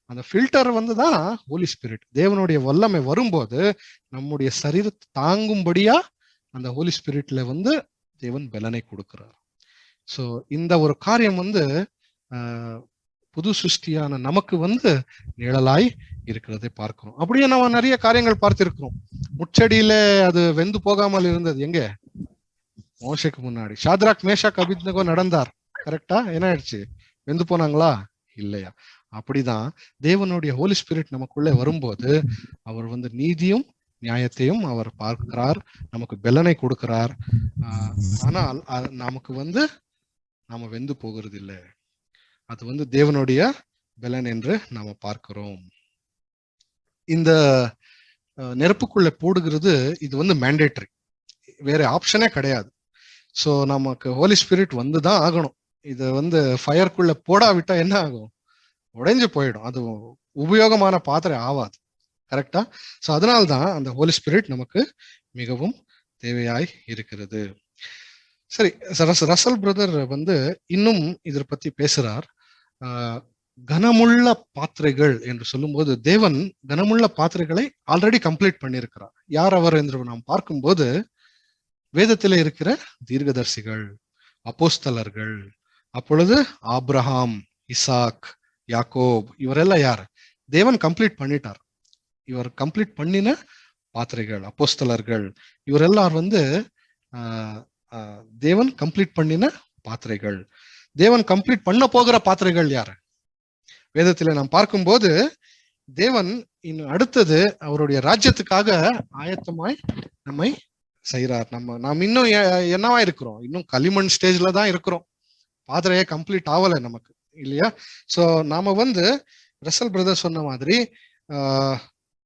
அந்த ஃபில்டர் வந்து தான் ஹோலி ஸ்பிரிட். தேவனுடைய வல்லமை வரும்போது நம்முடைய சரீரத்தை தாங்கும்படியா அந்த ஹோலி ஸ்பிரிட்ல வந்து தேவன் பலனை கொடுக்கிறார். ஸோ இந்த ஒரு காரியம் வந்து புது சிருஷ்டியான நமக்கு வந்து நிழலாய் இருக்கிறதை பார்க்கிறோம். அப்படியே நம்ம நிறைய காரியங்கள் பார்த்திருக்கிறோம். முச்சடியில அது வெந்து போகாமல் இருந்தது எங்க? மோசைக்கு முன்னாடி ஷாத்ராக் மேஷாக் அபித்நேகோ நடந்தார். கரெக்டா? என்ன ஆயிடுச்சு? வெந்து போனாங்களா? இல்லையா? அப்படிதான் தேவனுடைய ஹோலி ஸ்பிரிட் நமக்குள்ளே வரும்போது அவர் வந்து நீதியும் நியாயத்தையும் அவர் பார்க்கிறார், நமக்கு பலனை கொடுக்கிறார். ஆனால் நமக்கு வந்து நாம வெந்து போகிறது இல்லை. அது வந்து தேவனுடைய பலன் என்று நாம பார்க்கிறோம். இந்த நெருப்புக்குள்ள போடுகிறது இது வந்து மேண்டேட்டரி, வேற ஆப்ஷனே கிடையாது. ஸோ நமக்கு ஹோலி ஸ்பிரிட் வந்துதான் ஆகணும். இதை வந்து ஃபயர்க்குள்ள போடாவிட்டா என்ன ஆகும்? உடைஞ்சு போயிடும். அது உபயோகமான பாத்திரம் ஆகாது. கரெக்டா? ஸோ அதனால்தான் அந்த ஹோலி ஸ்பிரிட் நமக்கு மிகவும் தேவையாய் இருக்கிறது. சரி, ரசல் பிரதர் வந்து இன்னும் இதை பத்தி பேசுறார். கனமுள்ள பாத்திரைகள் என்று சொல்லும்போது தேவன் கனமுள்ள பாத்திரைகளை ஆல்ரெடி கம்ப்ளீட் பண்ணியிருக்கிறார். யார் அவர் என்று நாம் பார்க்கும்போது வேதத்திலே இருக்கிற தீர்க்கதரிசிகள், அப்போஸ்தலர்கள், அப்பொழுது ஆப்ரஹாம், இசாக், யாக்கோப், இவரெல்லாம் யார்? தேவன் கம்ப்ளீட் பண்ணிட்டார். இவர் கம்ப்ளீட் பண்ணின பாத்திரைகள், அப்போஸ்தலர்கள், இவரெல்லாம் வந்து தேவன் கம்ப்ளீட் பண்ணின பாத்திரைகள். தேவன் கம்ப்ளீட் பண்ண போகிற பாத்திரைகள் யாரு? வேதத்துல நாம் பார்க்கும்போது தேவன் இன்னும் அடுத்தது அவருடைய ராஜ்யத்துக்காக ஆயத்தமாய் நம்மை செய்யறார். நாம் இன்னும் என்னவா இருக்கிறோம்? இன்னும் களிமண் ஸ்டேஜ்ல தான் இருக்கிறோம். பாத்திரையே கம்ப்ளீட் ஆகலை நமக்கு, இல்லையா? சோ நாம வந்து ரசல் பிரதர் சொன்ன மாதிரி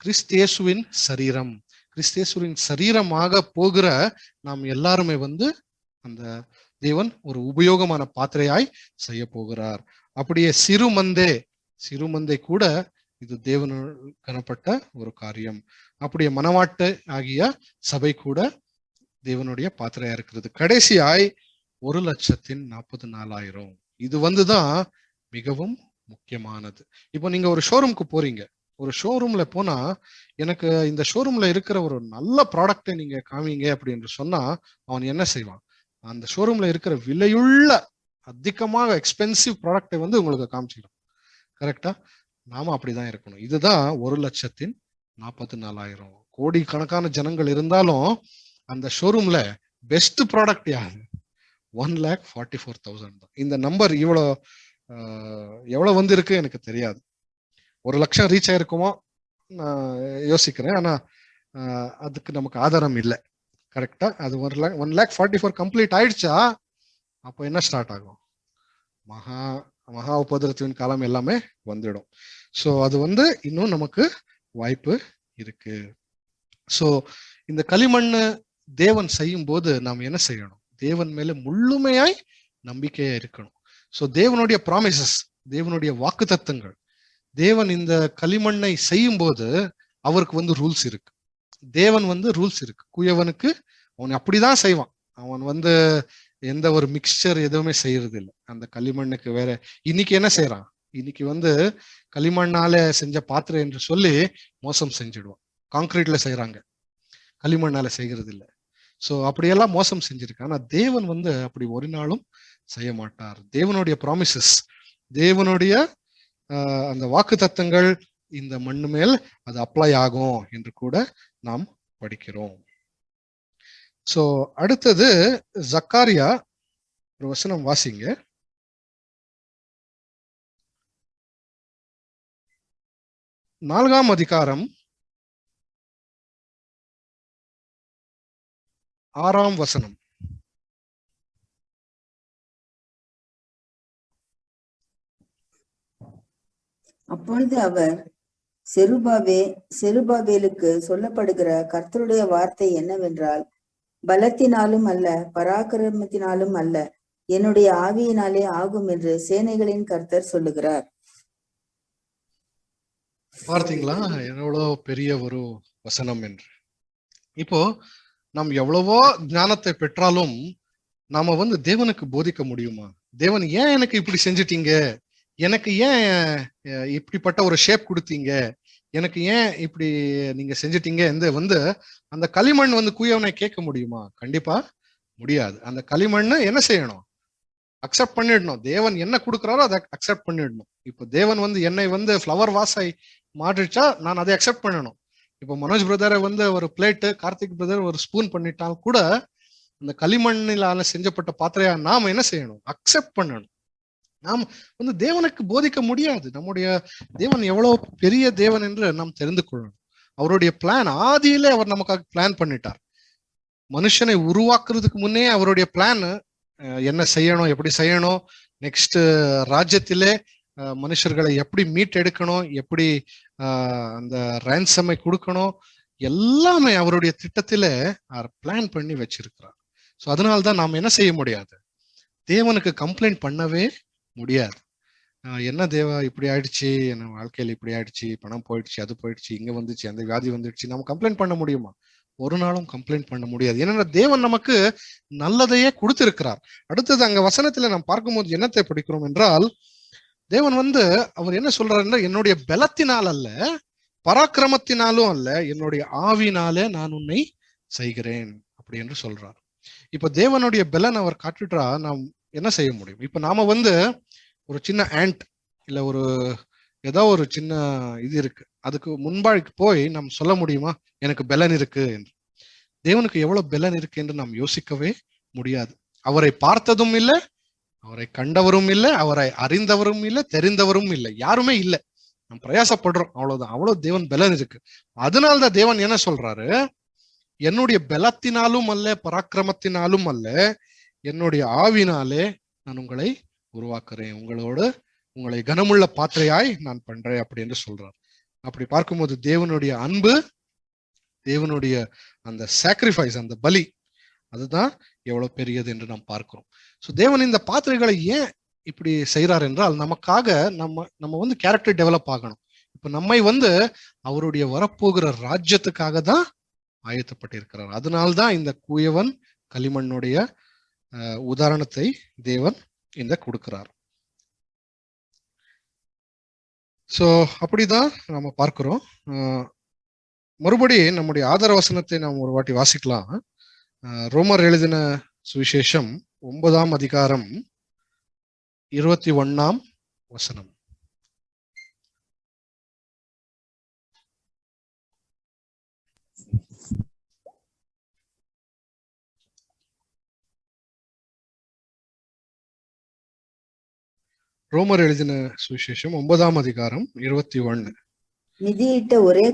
கிறிஸ்தேசுவின் சரீரம், கிறிஸ்தேசுவின் சரீரமாக போகிற நாம் எல்லாருமே வந்து அந்த தேவன் ஒரு உபயோகமான பாத்திரையாய் செய்ய போகிறார். அப்படியே சிறுமந்தை கூட இது தேவன் கனப்பட்ட ஒரு காரியம். அப்படியே மனவாட்டு ஆகிய சபை கூட தேவனுடைய பாத்திரையா இருக்கிறது. கடைசியாய் 1,40,000. இது வந்துதான் மிகவும் முக்கியமானது. இப்போ நீங்க ஒரு ஷோரூம்க்கு போறீங்க. ஒரு ஷோரூம்ல போனா எனக்கு இந்த ஷோரூம்ல இருக்கிற ஒரு நல்ல ப்ராடக்டை நீங்க காமிங்க அப்படின்னு சொன்னா அவன் என்ன செய்வான்? அந்த ஷோரூம்ல இருக்கிற விலையுள்ள அதிகமாக எக்ஸ்பென்சிவ் ப்ராடக்டை வந்து உங்களுக்கு காமிச்சிடும். கரெக்டா? நாம அப்படிதான் இருக்கணும். இதுதான் 1,40,000. கோடிக்கணக்கான ஜனங்கள் இருந்தாலும் அந்த ஷோரூம்ல பெஸ்ட் ப்ராடக்ட் யாரு? 1,44,000 தான். இந்த நம்பர் எவ்வளவு வந்து இருக்கு எனக்கு தெரியாது. 1,00,000 ரீச் ஆயிருக்குமோ நான் யோசிக்கிறேன். ஆனா அதுக்கு நமக்கு ஆதாரம் இல்லை. கரெக்டா? அது 1,44,000 கம்ப்ளீட் ஆயிடுச்சா அப்போ என்ன ஸ்டார்ட் ஆகும்? மகா மகா உபதிரத்தின் காலம் எல்லாமே வந்துடும். ஸோ அது இன்னும் நமக்கு வாய்ப்பு இருக்கு. ஸோ இந்த களிமண்ணு தேவன் செய்யும் போது நாம் என்ன செய்யணும்? தேவன் மேல முழுமையாய் நம்பிக்கையா இருக்கணும். ஸோ தேவனுடைய ப்ராமிசஸ், தேவனுடைய வாக்கு தத்தங்கள், தேவன் இந்த களிமண்ணை செய்யும் போது அவருக்கு ரூல்ஸ் இருக்கு. தேவன் ரூல்ஸ் இருக்கு. குயவனுக்கு அவன் அப்படிதான் செய்வான். அவன் எந்த ஒரு மிக்சர் எதுவுமே செய்யறது இல்லை. அந்த களிமண்ணுக்கு வேற இன்னைக்கு என்ன செய்யறான்? இன்னைக்கு களிமண்ணால செஞ்ச பாத்திரம் என்று சொல்லி மோசம் செஞ்சிடுவான். கான்கிரீட்ல செய்யறாங்க, களிமண்ணால செய்கிறது இல்லை. ஸோ அப்படியெல்லாம் மோசம் செஞ்சிருக்கான். ஆனா தேவன் அப்படி ஒரு நாளும் செய்ய மாட்டார். தேவனுடைய ப்ராமிசஸ், தேவனுடைய அந்த வாக்கு தத்தங்கள் இந்த மண்ணு மேல் அது அப்ளை ஆகும் என்று கூட நாம் படிக்கிறோம். சோ அடுத்தது ஜக்காரியா ஒரு வசனம் வாசிங்க. நான்காம் அதிகாரம் 6ஆம் வசனம். அப்பொழுது அவர் செருபாபேலுக்கு சொல்லப்படுகிற கர்த்தருடைய வார்த்தை என்னவென்றால், பலத்தினாலும் அல்ல, பராக்கிரமத்தினாலும் அல்ல, என்னுடைய ஆவியினாலே ஆகும் என்று சேனைகளின் கர்த்தர் சொல்லுகிறார். பார்த்தீங்களா எவ்வளவு பெரிய ஒரு வசனம் என்று. இப்போ நாம் எவ்வளவோ ஞானத்தை பெற்றாலும் நாம தேவனுக்கு போதிக்க முடியுமா? தேவன் ஏன் எனக்கு இப்படி செஞ்சிட்டீங்க, எனக்கு ஏன் இப்படிப்பட்ட ஒரு ஷேப் கொடுத்தீங்க, எனக்கு ஏன் இப்படி நீங்க செஞ்சிட்டீங்க என்று அந்த களிமண் குயவனை கேட்க முடியுமா? கண்டிப்பா முடியாது. அந்த களிமண்ணை என்ன செய்யணும்? அக்செப்ட் பண்ணிடணும். தேவன் என்ன கொடுக்குறாரோ அதை அக்செப்ட் பண்ணிடணும். இப்போ தேவன் என்னை ஃப்ளவர் வாஸை மாற்றிச்சா நான் அதை அக்செப்ட் பண்ணணும். இப்போ மனோஜ் பிரதரை ஒரு பிளேட்டு, கார்த்திக் பிரதர் ஒரு ஸ்பூன் பண்ணிட்டால் கூட அந்த களிமண்ணிலான செஞ்சப்பட்ட பாத்திரையா நாம என்ன செய்யணும்? அக்செப்ட் பண்ணணும். நாம் தேவனுக்கு போதிக்க முடியாது. நம்முடைய தேவன் எவ்வளவு பெரிய தேவன் என்று நாம் தெரிந்து கொள்ளணும். அவருடைய பிளான் ஆதியிலே அவர் நமக்காக பிளான் பண்ணிட்டார். மனுஷனை உருவாக்குறதுக்கு முன்னே அவருடைய பிளான் என்ன செய்யணும், எப்படி செய்யணும், நெக்ஸ்ட் ராஜ்யத்திலே மனுஷர்களை எப்படி மீட் எடுக்கணும், எப்படி அந்த ரேன்சமை கொடுக்கணும், எல்லாமே அவருடைய திட்டத்திலே பிளான் பண்ணி வச்சிருக்கிறார். ஸோ அதனால்தான் நாம் என்ன செய்ய முடியாது? தேவனுக்கு கம்ப்ளைண்ட் பண்ணவே முடியாது. என்ன தேவா இப்படி ஆயிடுச்சு, என்ன வாழ்க்கையில இப்படி ஆயிடுச்சு, பணம் போயிடுச்சு, அது போயிடுச்சு, இங்க வந்துச்சு, அந்த வியாதி வந்துடுச்சு, நம்ம கம்ப்ளைண்ட் பண்ண முடியுமா? ஒரு நாளும் கம்ப்ளைண்ட் பண்ண முடியாது. ஏன்னா தேவன் நமக்கு நல்லதையே கொடுத்திருக்கிறார். அடுத்தது அங்க வசனத்துல நாம் பார்க்கும்போது என்னத்தை படிக்கிறோம் என்றால், தேவன் அவர் என்ன சொல்றாருன்னா, என்னுடைய பலத்தினால் அல்ல, பராக்கிரமத்தினாலும் அல்ல, என்னுடைய ஆவினாலே நான் உன்னை செய்கிறேன் அப்படி என்று சொல்றார். இப்ப தேவனுடைய பலன் அவர் காட்டுட்டா நாம் என்ன செய்ய முடியும்? இப்ப நாம ஒரு சின்ன ஆண்ட் இல்ல ஒரு ஏதோ ஒரு சின்ன இது இருக்கு, அதுக்கு முன்பாக போய் நாம் சொல்ல முடியுமா எனக்கு பலன் இருக்கு என்று? தேவனுக்கு எவ்வளவு பலன் இருக்கு என்று நாம் யோசிக்கவே முடியாது. அவரை பார்த்ததும் இல்லை, அவரை கண்டவரும் இல்லை, அவரை அறிந்தவரும் இல்லை, தெரிந்தவரும் இல்லை, யாருமே இல்லை. நாம் பிரயாசப்படுறோம், அவ்வளவுதான். அவ்வளவு தேவன் பலன் இருக்கு. அதனால்தான் தேவன் என்ன சொல்றாரு? என்னுடைய பலத்தினாலும் அல்ல, பராக்கிரமத்தினாலும் அல்ல, என்னுடைய ஆவினாலே நான் உங்களை உருவாக்குறேன், உங்களை கனமுள்ள பாத்திரையாய் நான் பண்றேன் அப்படி என்று சொல்றார். அப்படி பார்க்கும்போது தேவனுடைய அன்பு, தேவனுடைய அந்த சாக்ரிஃபைஸ், அந்த பலி, அதுதான் எவ்வளவு பெரியது என்று நாம் பார்க்கிறோம். ஸோ தேவன் இந்த பாத்திரைகளை ஏன் இப்படி செய்யறார் என்றால், நமக்காக நம்ம கேரக்டர் டெவலப் ஆகணும். இப்ப நம்மை அவருடைய வரப்போகிற ராஜ்யத்துக்காக தான் ஆயத்தப்பட்டிருக்கிறார். அதனால்தான் இந்த குயவன் களிமண்ணுடைய உதாரணத்தை தேவன் கொடுக்கிறார். சோ அப்படிதான் நம்ம பார்க்கிறோம். மறுபடி நம்முடைய ஆதார வசனத்தை நாம் ஒரு வாட்டி வாசிக்கலாம். ரோமர் எழுதின சுவிசேஷம் 9ஆம் அதிகாரம் 21ஆம் வசனம். ரோமர் எழுதின சுவிசேஷம் 9ஆம் அதிகாரம் 21. மிதியிட்ட ஒரே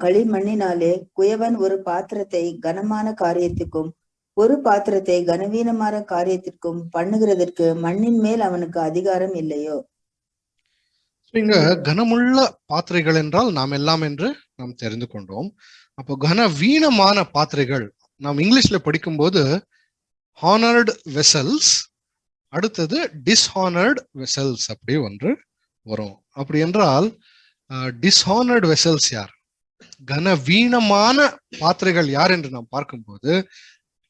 களிமண்ணினாலே குயவன் ஒரு பாத்திரத்தை கனமான காரியத்துக்கும் ஒரு பாத்திரத்தை கனவீனமான காரியத்திற்கும் பண்ணுகிறதற்கு மண்ணின் மேல் அவனுக்கு அதிகாரம் இல்லையோ? இங்க கனமுள்ள பாத்திரைகள் என்றால் நாம் எல்லாம் என்று நாம் தெரிந்து கொண்டோம். அப்போ கனவீனமான பாத்திரைகள் நாம் இங்கிலீஷ்ல படிக்கும்போது ஹானர்டு வெசல்ஸ், அடுத்தது டிஸ்ஹானர்டு வெசல்ஸ் அப்படி ஒன்று வரும். அப்படி என்றால் டிஸ்ஹானர்டு வெசல்ஸ் யார், கனவீனமான பாத்திரைகள் யார் என்று நாம் பார்க்கும்போது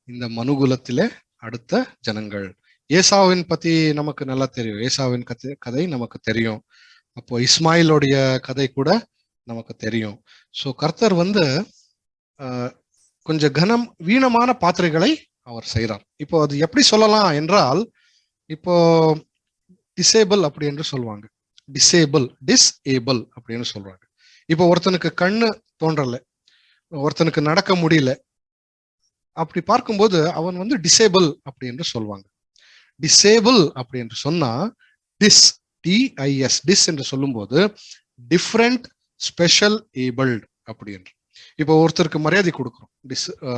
இந்த மனுகுலத்திலே அடுத்த ஜனங்கள். ஏசாவின் பத்தி நமக்கு நல்லா தெரியும், ஏசாவின் கதை நமக்கு தெரியும். அப்போ இஸ்மாயிலோடைய கதை கூட நமக்கு தெரியும். ஸோ கர்த்தர் கொஞ்சம் கனம் வீணமான பாத்திரைகளை அவர் செய்கிறார். இப்போ அது எப்படி சொல்லலாம் என்றால், இப்போ டிசேபிள் அப்படி என்று சொல்லுவாங்க, டிஸ்ஏபிள் அப்படின்னு சொல்றாங்க. இப்போ ஒருத்தனுக்கு கண்ணு தோன்றல, ஒருத்தனுக்கு நடக்க முடியல, அப்படி பார்க்கும்போது அவன் டிசேபிள் அப்படி என்று சொல்லுவாங்க. டிசேபிள் அப்படி என்று சொன்னா டிஸ் என்று சொல்லும்போது டிஃப்ரெண்ட் ஸ்பெஷல் ஏபிள்ட் அப்படி என்று. இப்போ ஒருத்தருக்கு மரியாதை கொடுக்குறோம்,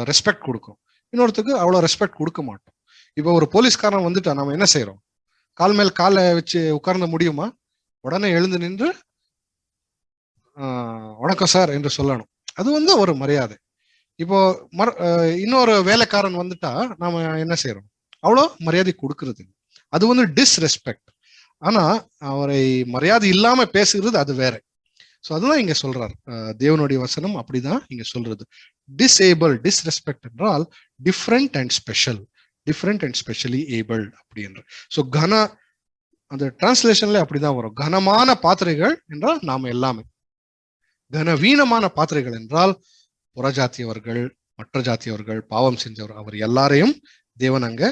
ரெஸ்பெக்ட் கொடுக்குறோம், இன்னொருத்தருக்கு அவ்வளோ ரெஸ்பெக்ட் கொடுக்க மாட்டோம். இப்போ ஒரு போலீஸ்காரன் வந்துட்டா நம்ம என்ன செய்யறோம், கால் மேல் காலை வச்சு உட்கார்ந்த முடியுமா? உடனே எழுந்து நின்று வணக்கம் சார் என்று சொல்லணும். அது ஒரு மரியாதை. இப்போ இன்னொரு வேலைக்காரன் வந்துட்டா நாம என்ன செய்யறோம், அவ்வளோ மரியாதை கொடுக்கறது. அது டிஸ்ரெஸ்பெக்ட். ஆனா அவரை மரியாதை இல்லாம பேசுகிறது அது வேற. ஸோ அதுதான் இங்க சொல்றார் தேவனுடைய வசனம், அப்படிதான் இங்க சொல்றது. டிஸ்ஏபிள், டிஸ்ரெஸ்பெக்ட் என்றால் different and special, different and specially abled அப்படி என்று. ஸோ அந்த டிரான்ஸ்லேஷன்ல அப்படிதான் வரும். கனமான பாத்திரைகள் என்றால் நாம எல்லாமே, கனவீனமான பாத்திரைகள் என்றால் புறஜாத்தியவர்கள், மற்ற ஜாத்தியவர்கள், பாவம் செஞ்சவர், அவர் எல்லாரையும் தேவன் அங்க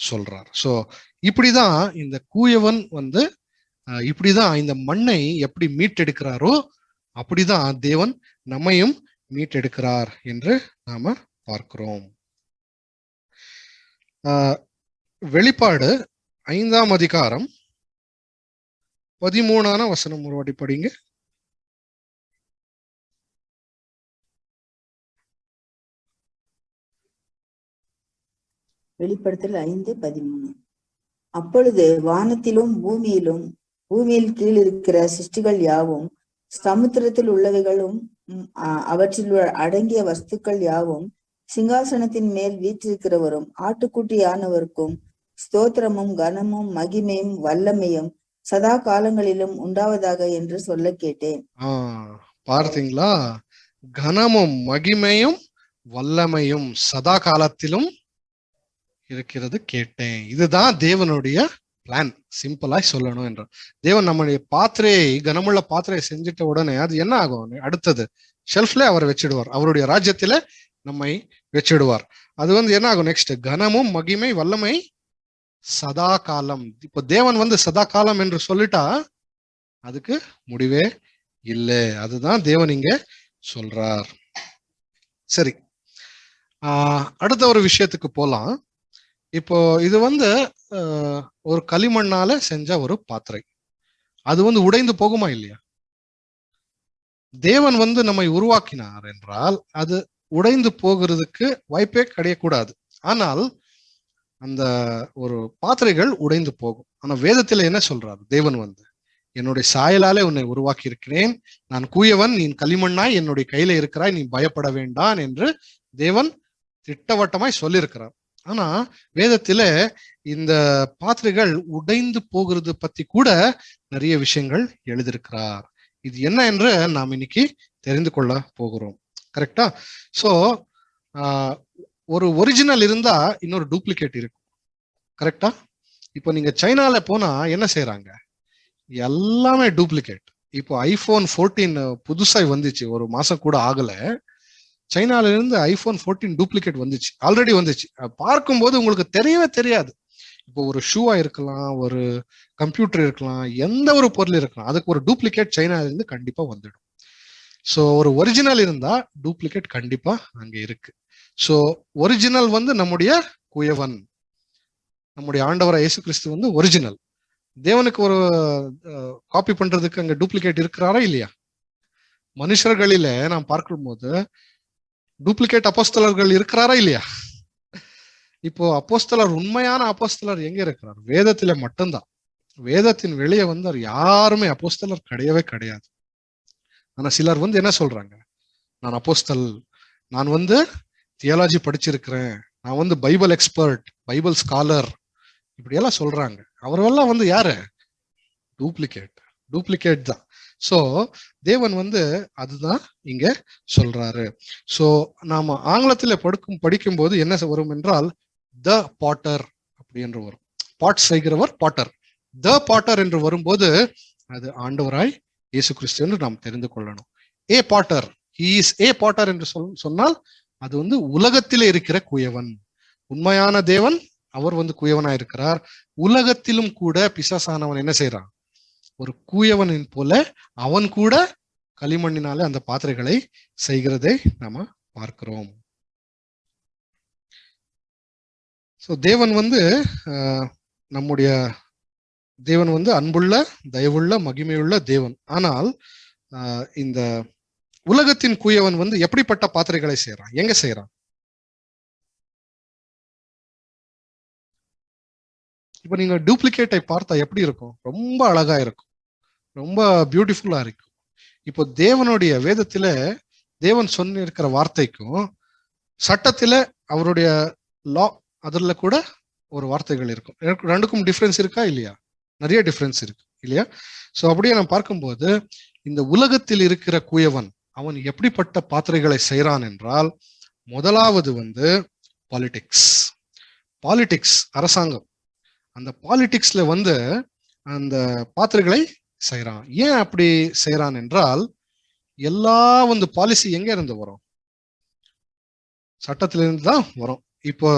சொல்றார். ஸோ இப்படிதான் இந்த கூயவன் இப்படிதான் இந்த மண்ணை எப்படி மீட்டெடுக்கிறாரோ அப்படிதான் தேவன் நம்மையும் மீட்டெடுக்கிறார் என்று நாம பார்க்கிறோம். வெளிப்பாடு 5ஆம் அதிகாரம் 13ஆன வசனம் ஒரு வாட்டி படிங்க. வெளிப்படுத்தல் 5:13. அப்பொழுது வானத்திலும் பூமியில் கீழ் இருக்கிற சிருஷ்டிகள் யாவும், சமுத்திரத்தில் உள்ளவைகளும் அவற்றில் அடங்கிய வஸ்துக்கள் யாவும், சிங்காசனத்தின் மேல் வீற்றிருக்கிறவரும் ஆட்டுக்குட்டியானவருக்கும் ஸ்தோத்திரமும் கனமும் மகிமையும் வல்லமையும் சதா காலங்களிலும் உண்டாவதாக என்று சொல்ல கேட்டேன். பார்த்தீங்களா? கனமும் மகிமையும் வல்லமையும் சதா காலத்திலும் இருக்கிறது கேட்டேன். இதுதான் தேவனுடைய பிளான். சிம்பிளாய் சொல்லணும் என்றால், தேவன் நம்முடைய பாத்திரையை, கனமுள்ள பாத்திரையை செஞ்சிட்ட உடனே அது என்ன ஆகும், அடுத்தது ஷெல்ஃப்ல அவர் வச்சிடுவார், அவருடைய ராஜ்யத்தில நம்மை வச்சிடுவார். அது என்ன ஆகும், நெக்ஸ்ட் கனமும் மகிமை வல்லமை சதா காலம். இப்போ தேவன் சதா காலம் என்று சொல்லிட்டா அதுக்கு முடிவே இல்லை. அதுதான் தேவன் இங்க சொல்றார். சரி, அடுத்த ஒரு விஷயத்துக்கு போலாம். இப்போ இது ஒரு களிமண்ணால செஞ்ச ஒரு பாத்திரை. அது உடைந்து போகுமா இல்லையா? தேவன் நம்மை உருவாக்கினார் என்றால் அது உடைந்து போகிறதுக்கு வாய்ப்பே கிடையக்கூடாது. ஆனால் அந்த ஒரு பாத்திரைகள் உடைந்து போகும். ஆனா வேதத்துல என்ன சொல்றாரு தேவன், என்னுடைய சாயலாலே உன்னை உருவாக்கி இருக்கிறேன், நான் கூயவன், நீ களிமண்ணாய் என்னுடைய கையில இருக்கிறாய், நீ பயப்பட வேண்டாம் என்று தேவன் திட்டவட்டமாய் சொல்லியிருக்கிறார். ஆனா வேதத்தில இந்த பாத்திரைகள் உடைந்து போகிறது பத்தி கூட நிறைய விஷயங்கள் எழுதியிருக்கிறார். இது என்ன என்று நாம் இன்னைக்கு தெரிந்து கொள்ள போகிறோம். கரெக்டா? சோ ஒரு ஒரிஜினல் இருந்தா இன்னொரு டூப்ளிகேட் இருக்கும். கரெக்டா? இப்போ நீங்க சைனால போனா என்ன செய்யறாங்க, எல்லாமே டூப்ளிகேட். இப்போ ஐபோன் 14 புதுசாய் வந்துச்சு, ஒரு மாசம் கூட ஆகல, சைனால இருந்து ஐபோன் 14 டூப்ளிகேட் வந்துச்சு, ஆல்ரெடி வந்துச்சு. பார்க்கும்போது உங்களுக்கு தெரியவே தெரியாது. இப்போ ஒரு ஷூவா இருக்கலாம், ஒரு கம்ப்யூட்டர் இருக்கலாம், எந்த ஒரு பொருள் இருக்கலாம், அதுக்கு ஒரு டூப்ளிகேட் சைனால இருந்து கண்டிப்பா வந்துடும். ஸோ ஒரு ஒரிஜினல் இருந்தா டூப்ளிகேட் கண்டிப்பா அங்க இருக்கு. ஸோ ஒரிஜினல் நம்முடைய குயவன், நம்முடைய ஆண்டவராய் இயேசு கிறிஸ்து ஒரிஜினல். தேவனுக்கு ஒரு காப்பி பண்றதுக்கு அங்க டூப்ளிகேட் இருக்கிறாரா இல்லையா? மனுஷர்களில நாம் பார்க்கும் போது டூப்ளிகேட் அப்போஸ்தலர்கள் இருக்கிறாரா இல்லையா? இப்போ அப்போஸ்தலர், உண்மையான அப்போஸ்தலர் எங்க இருக்கிறார்? வேதத்தில மட்டும்தான். வேதத்தின் வெளியே வந்து அவர் யாருமே அப்போஸ்தலர் கிடையவே கிடையாது. ஆனா சிலர் வந்து என்ன சொல்றாங்க, நான் அப்போஸ்தல், நான் வந்து தியாலஜி படிச்சிருக்கிறேன், நான் வந்து பைபிள் எக்ஸ்பர்ட், பைபிள் ஸ்காலர், இப்படி எல்லாம் சொல்றாங்க. அவரெல்லாம் வந்து யாரு? டூப்ளிகேட் தான். சோ தேவன் வந்து அதுதான் இங்க சொல்றாரு. சோ நாம ஆங்கிலத்துல படிக்கும் போது என்ன வரும் என்றால் த பாட்டர் அப்படி என்று வரும். பாட் செய்கிறவர் பாட்டர். த பாட்டர் என்று வரும்போது அது ஆண்டவராய் இயேசு கிறிஸ்து என்று நாம் தெரிந்து கொள்ளணும். A potter, he is a potter என்று சொன்னால் அது வந்து உலகத்திலே இருக்கிற குயவன். உண்மையான தேவன் அவர் வந்து குயவனா இருக்கிறார். உலகத்திலும் கூட பிசாசானவன் என்ன செய்யறான்? ஒரு கூயவனின் போல அவன் கூட களிமண்ணினாலே அந்த பாத்திரைகளை செய்கிறதை நாம பார்க்கிறோம். சோ தேவன் வந்து நம்முடைய தேவன் வந்து அன்புள்ள, தயவுள்ள, மகிமையுள்ள தேவன். ஆனால் இந்த உலகத்தின் கூயவன் வந்து எப்படிப்பட்ட பாத்திரைகளை செய்யறான்? எங்க செய்யறான்? இப்ப நீங்க டூப்ளிகேட்டை பார்த்தா எப்படி இருக்கும்? ரொம்ப அழகா இருக்கும், ரொம்ப பியூட்டிஃபுல்லா இருக்கும். இப்போ தேவனுடைய வேதத்துல தேவன் சொன்ன இருக்கிற வார்த்தைக்கும் சட்டத்துல அவருடைய லா அதுல கூட ஒரு வார்த்தைகள் இருக்கும். ரெண்டுக்கும் டிஃபரன்ஸ் இருக்கா இல்லையா? நிறைய டிஃபரன்ஸ் இருக்கு இல்லையா? சோ அப்படியே நான் பார்க்கும்போது இந்த உலகத்தில் இருக்கிற குயவன் அவன் எப்படிப்பட்ட பாத்திரைகளை செய்யறான் என்றால், முதலாவது வந்து பாலிடிக்ஸ் அரசாங்கம். அந்த பாலிடிக்ஸ்ல வந்து அந்த பாத்திரைகளை செய்யறான். ஏன் அப்படி செய்யறான் என்றால், எல்லா வந்து பாலிசி எங்க இருந்து வரும்? சட்டத்திலிருந்து தான் வரும். இப்போ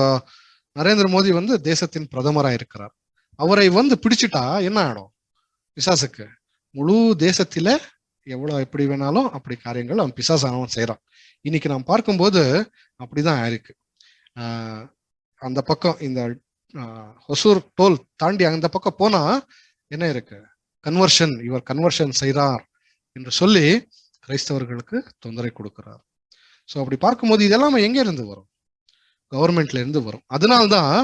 நரேந்திர மோடி வந்து தேசத்தின் பிரதமராக இருக்கிறார். அவரை வந்து பிடிச்சிட்டா என்ன ஆயிடும்? பிசாசுக்கு முழு தேசத்தில எவ்வளவு எப்படி வேணாலும் அப்படி காரியங்கள் அவன் பிசாசானவன் செய்யறான். இன்னைக்கு நாம் பார்க்கும்போது அப்படிதான் இருக்கு. அந்த பக்கம் இந்த ஹொசூர் டோல் தாண்டி அந்த பக்கம் போனா என்ன இருக்கு? இவர் கன்வர்ஷன் செய்கிறார் என்று சொல்லி கிறிஸ்தவர்களுக்கு தொந்தரவு கொடுக்கிறார். சோ அப்படி பார்க்கும்போது இதெல்லாம் எங்க இருந்து வரும்? கவர்மெண்ட்ல இருந்து வரும். அதனால்தான்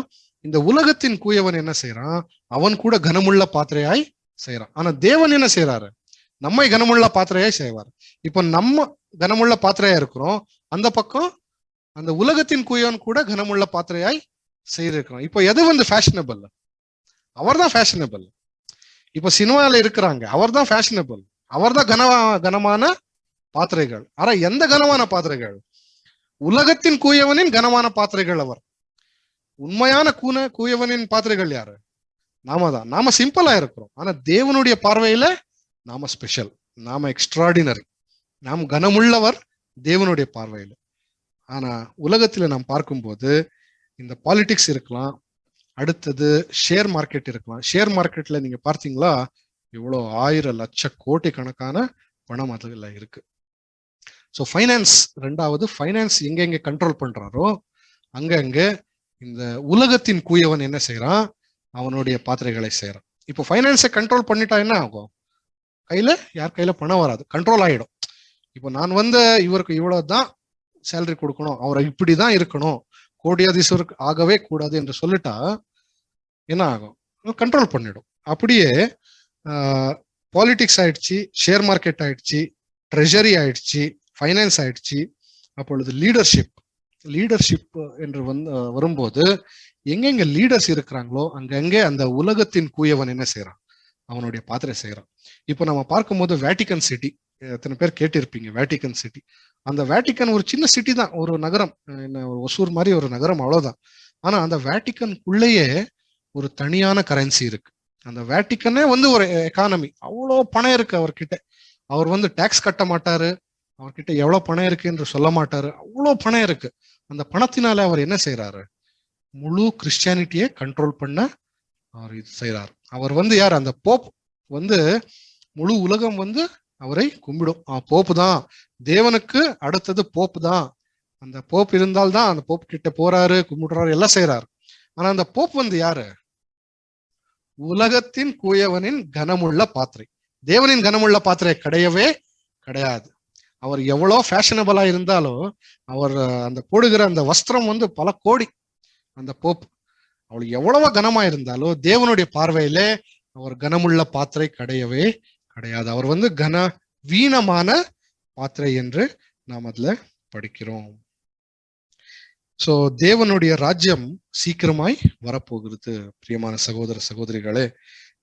இந்த உலகத்தின் கூயவன் என்ன செய்யறான்? அவன் கூட கனமுள்ள பாத்திரையாய் செய்யறான். ஆனா தேவன் என்ன செய்யறாரு? நம்மை கனமுள்ள பாத்திரையாய் செய்வார். இப்ப நம்ம கனமுள்ள பாத்திரையா இருக்கிறோம், அந்த பக்கம் அந்த உலகத்தின் கூயவன் கூட கனமுள்ள பாத்திரையாய் செய்திருக்கிறோம். இப்போ எது வந்து ஃபேஷனபிள்? அவர் தான் ஃபேஷனபிள். இப்ப சினிமால இருக்கிறாங்க, அவர் தான் ஃபேஷனபிள், அவர் தான் கனமான பாத்திரைகள். ஆனா எந்த கனமான பாத்திரைகள்? உலகத்தின் கூயவனின் கனமான பாத்திரைகள் அவர். உண்மையான கூயவனின் பாத்திரைகள் யாரு? நாம தான். நாம சிம்பிளா இருக்கிறோம், ஆனா தேவனுடைய பார்வையில நாம ஸ்பெஷல், நாம எக்ஸ்ட்ராடினரி, நாம் கனமுள்ளவர் தேவனுடைய பார்வையில. ஆனா உலகத்துல நாம் பார்க்கும்போது இந்த பாலிடிக்ஸ் இருக்கலாம், அடுத்தது ஷேர் மார்க்கெட் இருக்கலாம். ஷேர் மார்க்கெட்ல நீங்க பார்த்தீங்களா இவ்வளவு 1000 லட்ச கோடி கணக்கான பணம் அதுல இருக்கு. ஸோ ஃபைனான்ஸ், ரெண்டாவது ஃபைனான்ஸ் எங்க கண்ட்ரோல் பண்றாரோ அங்க இந்த உலகத்தின் கூயவன் என்ன செய்யறான்? அவனுடைய பாத்திரைகளை செய்யறான். இப்போ ஃபைனான்ஸை கண்ட்ரோல் பண்ணிட்டா என்ன ஆகும்? யார் கையில பணம் வராது, கண்ட்ரோல் ஆயிடும். இப்போ நான் வந்து இவருக்கு இவ்வளவுதான் சேலரி கொடுக்கணும், அவரை இப்படிதான் இருக்கணும், கோடியாதீஸ்வருக்கு ஆகவே கூடாது என்று சொல்லிட்டா என்ன ஆகும்? கண்ட்ரோல் பண்ணிடும். அப்படியே பாலிடிக்ஸ் ஆயிடுச்சு, ஷேர் மார்க்கெட் ஆயிடுச்சு, ட்ரெஷரி ஆயிடுச்சு, ஃபைனான்ஸ் ஆயிடுச்சு. அப்பொழுது லீடர்ஷிப் என்று வரும்போது எங்கெங்க லீடர்ஸ் இருக்கிறாங்களோ அங்கங்கே அந்த உலகத்தின் கூயவன் என்ன செய்யறான்? அவனுடைய பாத்திரை செய்யறான். இப்போ நம்ம பார்க்கும்போது வேட்டிக்கன் சிட்டி, எத்தனை பேர் கேட்டிருப்பீங்க வேட்டிக்கன் சிட்டி. அந்த வேட்டிக்கன் ஒரு சின்ன சிட்டி தான், ஒரு நகரம், ஒசூர் மாதிரி ஒரு நகரம், அவ்வளவுதான். ஆனா அந்த வேட்டிக்கனுக்குள்ளேயே ஒரு தனியான கரன்சி இருக்கு. அந்த வேட்டிக்கனே வந்து ஒரு எக்கானமி, அவ்வளோ பணம் இருக்கு அவர்கிட்ட. அவர் வந்து டாக்ஸ் கட்ட மாட்டாரு, அவர்கிட்ட எவ்வளவு பணம் இருக்கு என்று சொல்ல மாட்டாரு, அவ்வளோ பணம் இருக்கு. அந்த பணத்தினால அவர் என்ன செய்யறாரு? முழு கிறிஸ்டியானிட்டியை கண்ட்ரோல் பண்ண அவர் இது செய்யறாரு. அவர் வந்து யார்? அந்த போப் வந்து முழு உலகம் வந்து அவரை கும்பிடும். போப்பு தான் தேவனுக்கு அடுத்தது, போப்பு தான். அந்த போப் இருந்தால்தான் அந்த போப் கிட்ட போறாரு, கும்பிடுறாரு, எல்லாம் செய்யறாரு. ஆனா அந்த போப் வந்து யாரு? உலகத்தின் கூயவனின் கனமுள்ள பாத்திரை. தேவனின் கனமுள்ள பாத்திரை கிடையவே கிடையாது. அவர் எவ்வளோ ஃபேஷனபிளா இருந்தாலும் அவர் அந்த போடுகிற அந்த வஸ்திரம் வந்து பல கோடி. அந்த போப் அவளுக்கு எவ்வளவோ கனமா இருந்தாலும் தேவனுடைய பார்வையில அவர் கனமுள்ள பாத்திரை கிடையவே கிடையாது. அவர் வந்து வீணமான பாத்திரை என்று நாம் அதுல படிக்கிறோம். சோ தேவனுடைய ராஜ்யம் சீக்கிரமாய் வரப்போகிறது. பிரியமான சகோதர சகோதரிகளே,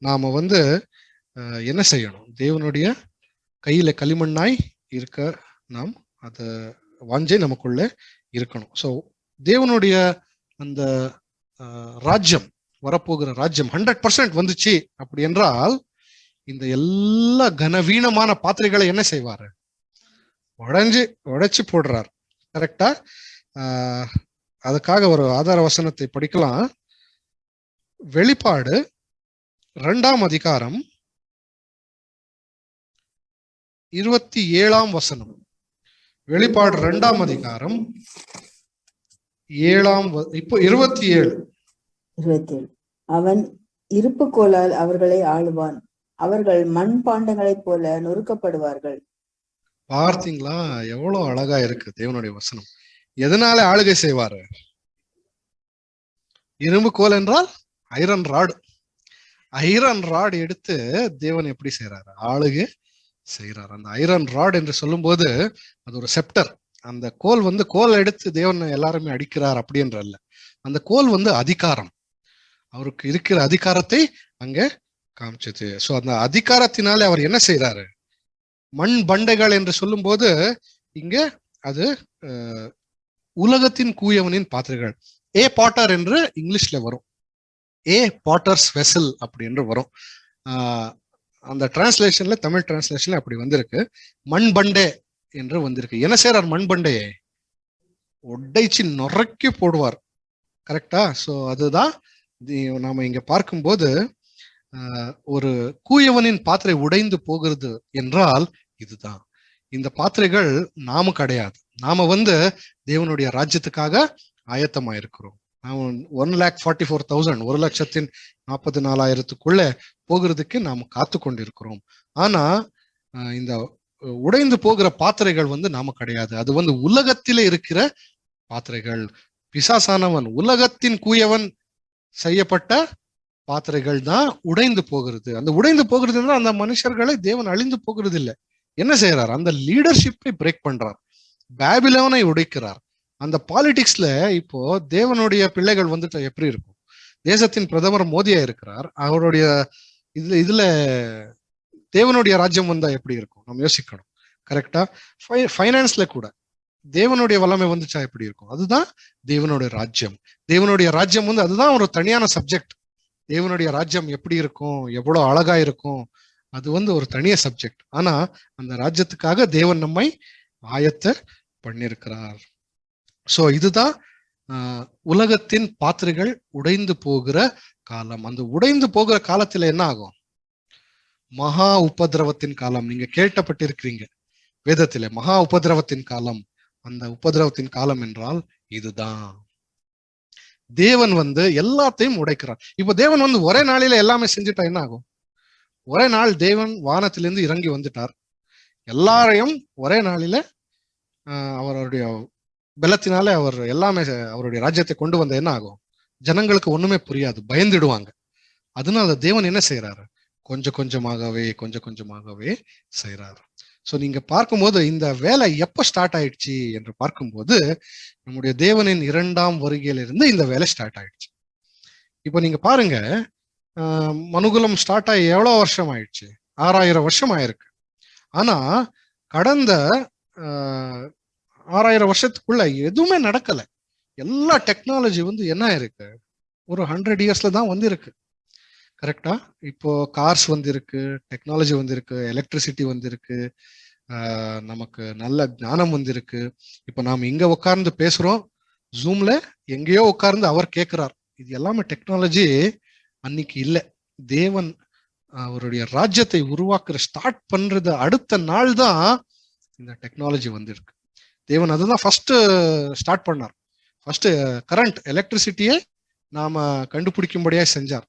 நாம வந்து என்ன செய்யணும்? தேவனுடைய கையில களிமண்ணாய் இருக்க நாம் அத வாஞ்சை நமக்குள்ள இருக்கணும். சோ தேவனுடைய அந்த ராஜ்யம், வரப்போகிற ராஜ்யம் 100% வந்துச்சு அப்படி என்றால், இந்த எல்லா கனவீனமான பாத்திரைகளை என்ன செய்வாரு? உடைச்சு போடுறார். கரெக்டா? அதுக்காக ஒரு ஆதார வசனத்தை படிக்கலாம். வெளிப்பாடு 2ஆம் அதிகாரம் 27ஆம் வசனம். வெளிப்பாடு 2ஆம் அதிகாரம் 7ஆம் இப்போ 27. அவன் இருப்பு கோலால் அவர்களை ஆளுவான், அவர்கள் மண் பாண்டங்களைப் போல நொறுக்கப்படுவார்கள். பார்த்தீங்களா? எவ்வளவு அழகா இருக்கு தேவனுடைய வசனம். எதனால ஆளுகை செய்வாரு? இரும்பு கோல் என்றால் ஐரன் ராடு. ஐரன் ராடு எடுத்து தேவன் எப்படி செய்யறாரு? ஆளுகை செய்யறாரு. அந்த ஐரன் ராட் என்று சொல்லும் போது அது ஒரு செப்டர். அந்த கோல் வந்து கோல் எடுத்து தேவன் எல்லாருமே அடிக்கிறார் அப்படின்ற அல்ல. அந்த கோல் வந்து அதிகாரம், அவருக்கு இருக்கிற அதிகாரத்தை அங்க காமிச்சது. சோ அந்த அதிகாரத்தினாலே அவர் என்ன செய்யறாரு? மண் பண்டைகள் என்று சொல்லும் போது இங்க அது உலகத்தின் கூயவனின் பாத்திரங்கள். ஏ பாட்டர் என்று இங்கிலீஷ்ல வரும், ஏ பாட்டர்ஸ் வெசல் அப்படி என்று வரும். அந்த டிரான்ஸ்லேஷன்ல, தமிழ் டிரான்ஸ்லேஷன்ல அப்படி வந்திருக்கு. மண்பண்டே என்று வந்திருக்கு. என்ன செய்யறார்? மண்பண்டையை உடைச்சு நொறுக்கி போடுவார். கரெக்டா? சோ அதுதான் நாம இங்க பார்க்கும்போது ஒரு கூயவனின் பாத்திரை உடைந்து போகிறது என்றால் இதுதான். இந்த பாத்திரைகள் நாம கிடையாது. நாம வந்து தேவனுடைய ராஜ்யத்துக்காக ஆயத்தமாயிருக்கிறோம். 1,44,000 1,40,44,000 போகிறதுக்கு நாம் காத்து கொண்டிருக்கிறோம். ஆனா இந்த உடைந்து போகிற பாத்திரைகள் வந்து நாம கிடையாது. அது வந்து உலகத்திலே இருக்கிற பாத்திரைகள். பிசாசானவன், உலகத்தின் கூயவன் செய்யப்பட்ட பாத்திரைகள் தான் உடைந்து போகிறது. அந்த உடைந்து போகிறதுனா அந்த மனுஷர்களை தேவன் அழிந்து போகிறது இல்லை. என்ன செய்யறார்? அந்த லீடர்ஷிப்பை பிரேக் பண்றார், பாபிலோனை உடைக்கிறார். அந்த பாலிடிக்ஸ்ல இப்போ தேவனுடைய பிள்ளைகள் வந்துட்டு எப்படி இருக்கும்? தேசத்தின் பிரதமர் மோடியா இருக்கிறார். அவருடைய இதுல தேவனுடைய ராஜ்யம் வந்தா எப்படி இருக்கும்? நம்ம யோசிக்கணும். கரெக்டா? ஃபைனான்ஸ்ல கூட தேவனுடைய வல்லமை வந்துச்சா எப்படி இருக்கும்? அதுதான் தேவனுடைய ராஜ்யம். தேவனுடைய ராஜ்யம் வந்து அதுதான் ஒரு தனியான சப்ஜெக்ட். தேவனுடைய ராஜ்யம் எப்படி இருக்கும், எவ்வளவு அழகா இருக்கும், அது வந்து ஒரு தனிய சப்ஜெக்ட். ஆனா அந்த ராஜ்யத்துக்காக தேவன் நம்மை ஆயத்த பண்ணியிருக்கிறார். சோ இதுதான் உலகத்தின் பாத்திரைகள் உடைந்து போகிற காலம். அந்த உடைந்து போகிற காலத்துல என்ன ஆகும்? மகா உபதிரவத்தின் காலம். நீங்க கேட்டப்பட்டிருக்கிறீங்க வேதத்திலே, மகா உபதிரவத்தின் காலம். அந்த உபதிரவத்தின் காலம் என்றால் இதுதான். தேவன் வந்து எல்லாத்தையும் உடைக்கிறார். இப்ப தேவன் வந்து ஒரே நாளில எல்லாமே செஞ்சுட்டா என்ன ஆகும்? ஒரே நாள் தேவன் வானத்திலிருந்து இறங்கி வந்துட்டார், எல்லாரையும் ஒரே நாளில அவருடைய பலத்தினாலே அவர் எல்லாமே அவருடைய ராஜ்யத்தை கொண்டு வந்த என்ன ஆகும்? ஜனங்களுக்கு ஒண்ணுமே புரியாது, பயந்துடுவாங்க. அதனால தேவன் என்ன செய்யறாரு? கொஞ்சம் கொஞ்சமாகவே செய்யறாரு. சோ நீங்க பார்க்கும்போது இந்த வேலை எப்ப ஸ்டார்ட் ஆயிடுச்சு என்று பார்க்கும்போது நம்முடைய தேவனின் 2ஆம் வருகையிலிருந்து இந்த வேலை ஸ்டார்ட் ஆயிடுச்சு. இப்போ நீங்க பாருங்க, மனுகுலம் ஸ்டார்ட் ஆகி எவ்வளவு வருஷம் ஆயிடுச்சு? 6000 வருஷம் ஆயிருக்கு. ஆனா கடந்த 6000 வருஷத்துக்குள்ள எதுவுமே நடக்கல. எல்லா டெக்னாலஜி வந்து என்ன இருக்கு? ஒரு 100 இயர்ஸ்ல தான் வந்திருக்கு. கரெக்டா? இப்போ கார்ஸ் வந்திருக்கு, டெக்னாலஜி வந்திருக்கு, எலக்ட்ரிசிட்டி வந்திருக்கு, நமக்கு நல்ல ஞானம் வந்திருக்கு. இப்ப நாம இங்க உட்கார்ந்து பேசுறோம், ஜூம்ல எங்கேயோ உட்கார்ந்து அவர் கேட்கிறார். இது எல்லாமே டெக்னாலஜி அன்னைக்கு இல்லை. தேவன் அவருடைய ராஜ்யத்தை உருவாக்குற ஸ்டார்ட் பண்றது அடுத்த நாள் தான் இந்த டெக்னாலஜி வந்திருக்கு. தேவன் அதுதான் ஃபர்ஸ்ட் ஸ்டார்ட் பண்ணார். ஃபர்ஸ்ட் கரண்ட் எலக்ட்ரிசிட்டியை நாம கண்டுபிடிக்கும்படியா செஞ்சார்.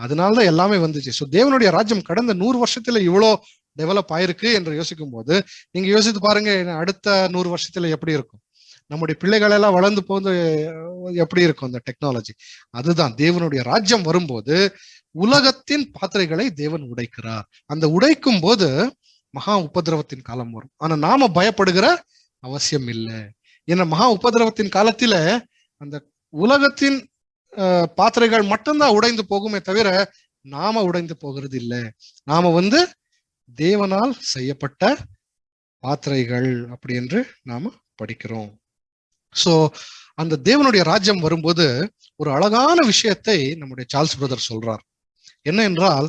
அதனாலதான் எல்லாமே வந்துச்சு. ஸோ தேவனுடைய ராஜ்யம் கடந்த 100 வருஷத்துல இவ்வளோ டெவலப் ஆயிருக்கு என்று யோசிக்கும் போது நீங்க யோசித்து பாருங்க, அடுத்த 100 வருஷத்துல எப்படி இருக்கும்? நம்முடைய பிள்ளைகள் எல்லாம் வளர்ந்து போது எப்படி இருக்கும் அந்த டெக்னாலஜி? அதுதான் தேவனுடைய ராஜ்யம் வரும்போது உலகத்தின் பாத்திரைகளை தேவன் உடைக்கிறார். அந்த உடைக்கும் போது மகா உபதிரவத்தின் காலம் வரும். ஆனா நாம பயப்படுகிற அவசியம் இல்லை. ஏன்னா மகா உபதிரவத்தின் காலத்தில அந்த உலகத்தின் பாத்திரைகள் மட்டும்தான் உடைந்து போகுமே தவிர நாம உடைந்து போகிறது இல்லை. நாம தேவனால் செய்யப்பட்ட பாத்திரைகள் அப்படி என்று நாம படிக்கிறோம். சோ அந்த தேவனுடைய ராஜ்யம் வரும்போது ஒரு அழகான விஷயத்தை நம்முடைய சார்ல்ஸ் பிரதர் சொல்றார். என்ன என்றால்,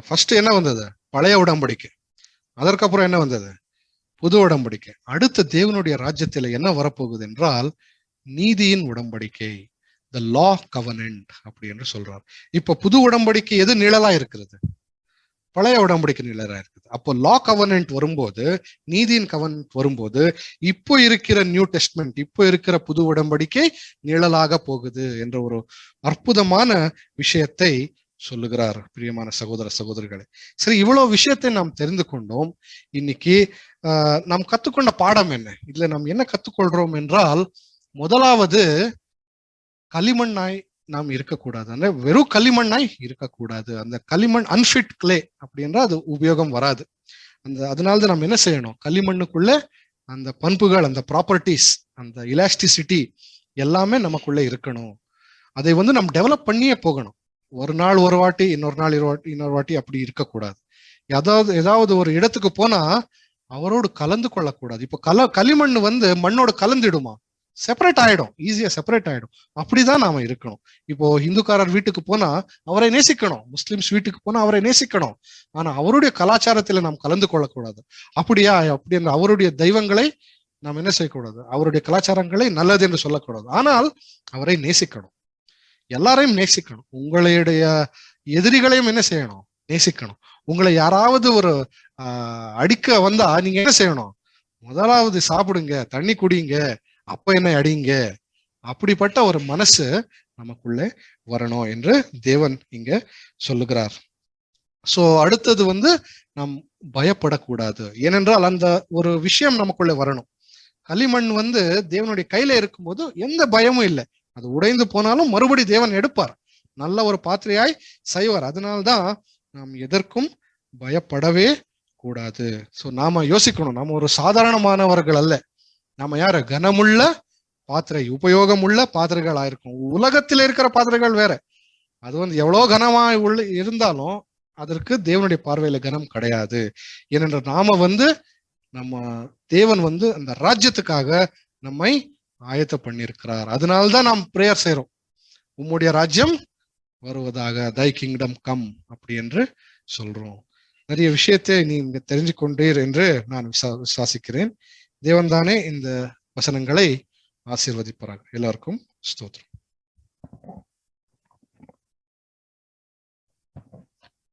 ஃபர்ஸ்ட் என்ன வந்தது? பழைய உடன்படிக்கை. அதற்கப்புறம் என்ன வந்தது? புது உடன்படிக்கை. அடுத்த தேவனுடைய ராஜ்யத்துல என்ன வரப்போகுது என்றால் நீதியின் உடன்படிக்கை, த லா கவனன்ட் அப்படி என்று சொல்றார். இப்ப புது உடன்படிக்கை எது நிழலா இருக்கிறது? பழைய உடன்படிக்கை நிழலா இருக்குது. அப்போ லா கவனன்ட் வரும்போது, நீதியின் கவனன்ட் வரும்போது, இப்போ இருக்கிற நியூ டெஸ்ட்மெண்ட், இப்போ இருக்கிற புது உடன்படிக்கை நிழலாக போகுது என்ற ஒரு அற்புதமான விஷயத்தை சொல்லுகிறார். பிரியமான சகோதர சகோதரிகளே, சரி, இவ்வளவு விஷயத்தை நாம் தெரிந்து கொண்டோம். இன்னைக்கு நாம் கத்துக்கொண்ட பாடம் என்ன? இதுல நாம் என்ன கத்துக்கொள்றோம் என்றால், முதலாவது களிமண்ணாய் நாம் இருக்கக்கூடாது. அந்த வெறும் களிமண்ணாய் இருக்கக்கூடாது. அந்த களிமண் அன்ஃபிட் கிளே அப்படி என்றால் அது உபயோகம் வராது. அதனால்தான் நம்ம என்ன செய்யணும்? களிமண்ணுக்குள்ள அந்த பண்புகள், அந்த ப்ராப்பர்ட்டிஸ், அந்த இலாஸ்டிசிட்டி எல்லாமே நமக்குள்ள இருக்கணும். அதை நம்ம டெவலப் பண்ணியே போகணும். ஒரு நாள் ஒரு வாட்டி, இன்னொரு நாள் இன்னொரு வாட்டி அப்படி இருக்கக்கூடாது. ஏதாவது ஒரு இடத்துக்கு போனா அவரோடு கலந்து கொள்ளக்கூடாது. இப்போ களிமண் மண்ணோடு கலந்துடுமா? செப்பரேட் ஆயிடும், ஈஸியா செப்பரேட் ஆயிடும். அப்படிதான் நாம இருக்கணும். இப்போ இந்துக்காரர் வீட்டுக்கு போனா அவரை நேசிக்கணும், முஸ்லிம்ஸ் வீட்டுக்கு போனா அவரை நேசிக்கணும். ஆனா அவருடைய கலாச்சாரத்துல நாம் கலந்து கொள்ளக்கூடாது. அப்படி என்று அவருடைய தெய்வங்களை நாம் என்ன செய்யக்கூடாது? அவருடைய கலாச்சாரங்களை நல்லது என்று சொல்லக்கூடாது. ஆனால் அவரை நேசிக்கணும், எல்லாரையும் நேசிக்கணும். உங்களுடைய எதிரிகளையும் என்ன செய்யணும்? நேசிக்கணும். உங்களை யாராவது ஒரு அடிக்க வந்தா நீங்க என்ன செய்யணும்? முதலாவது சாப்பிடுங்க, தண்ணி குடிங்க, அப்ப என்ன அடிங்க. அப்படிப்பட்ட ஒரு மனசு நமக்குள்ளே வரணும் என்று தேவன் இங்க சொல்லுகிறார். சோ அடுத்தது நாம் பயப்படக்கூடாது. ஏனென்றால் அந்த ஒரு விஷயம் நமக்குள்ள வரணும். களிமண் தேவனுடைய கையில இருக்கும்போது எந்த பயமும் இல்லை. அது உடைந்து போனாலும் மறுபடி தேவன் எடுப்பார், நல்ல ஒரு பாத்திரையாய் செய்வார். அதனால்தான் நாம் எதற்கும் பயப்படவே கூடாது. சோ நாம யோசிக்கணும், நாம ஒரு சாதாரணமானவர்கள் அல்ல. நாம யாரு? கனமுள்ள பாத்திரை, உபயோகம் உள்ள பாத்திரைகள் ஆயிருக்கும். உலகத்தில் இருக்கிற பாத்திரைகள் வேற. அது எவ்வளவு கனமா இருந்தாலும் அதற்கு தேவனுடைய பார்வையில கனம் கிடையாது. ஏனென்ற நாம நம்ம தேவன் அந்த ராஜ்யத்துக்காக நம்மை ஆயத்த பண்ணியிருக்கிறார். அதனால்தான் நாம் பிரேயர் செய்யறோம், உம்முடைய ராஜ்யம் வருவதாக, தை கிங்டம் கம் அப்படி என்று சொல்றோம். நிறைய விஷயத்தை நீங்க தெரிஞ்சு கொண்டீர் என்று நான் விசுவாசிக்கிறேன். தேவன் தானே இந்த வசனங்களை ஆசீர்வதிப்பார்கள். எல்லாருக்கும் ஸ்தோத்திரம்.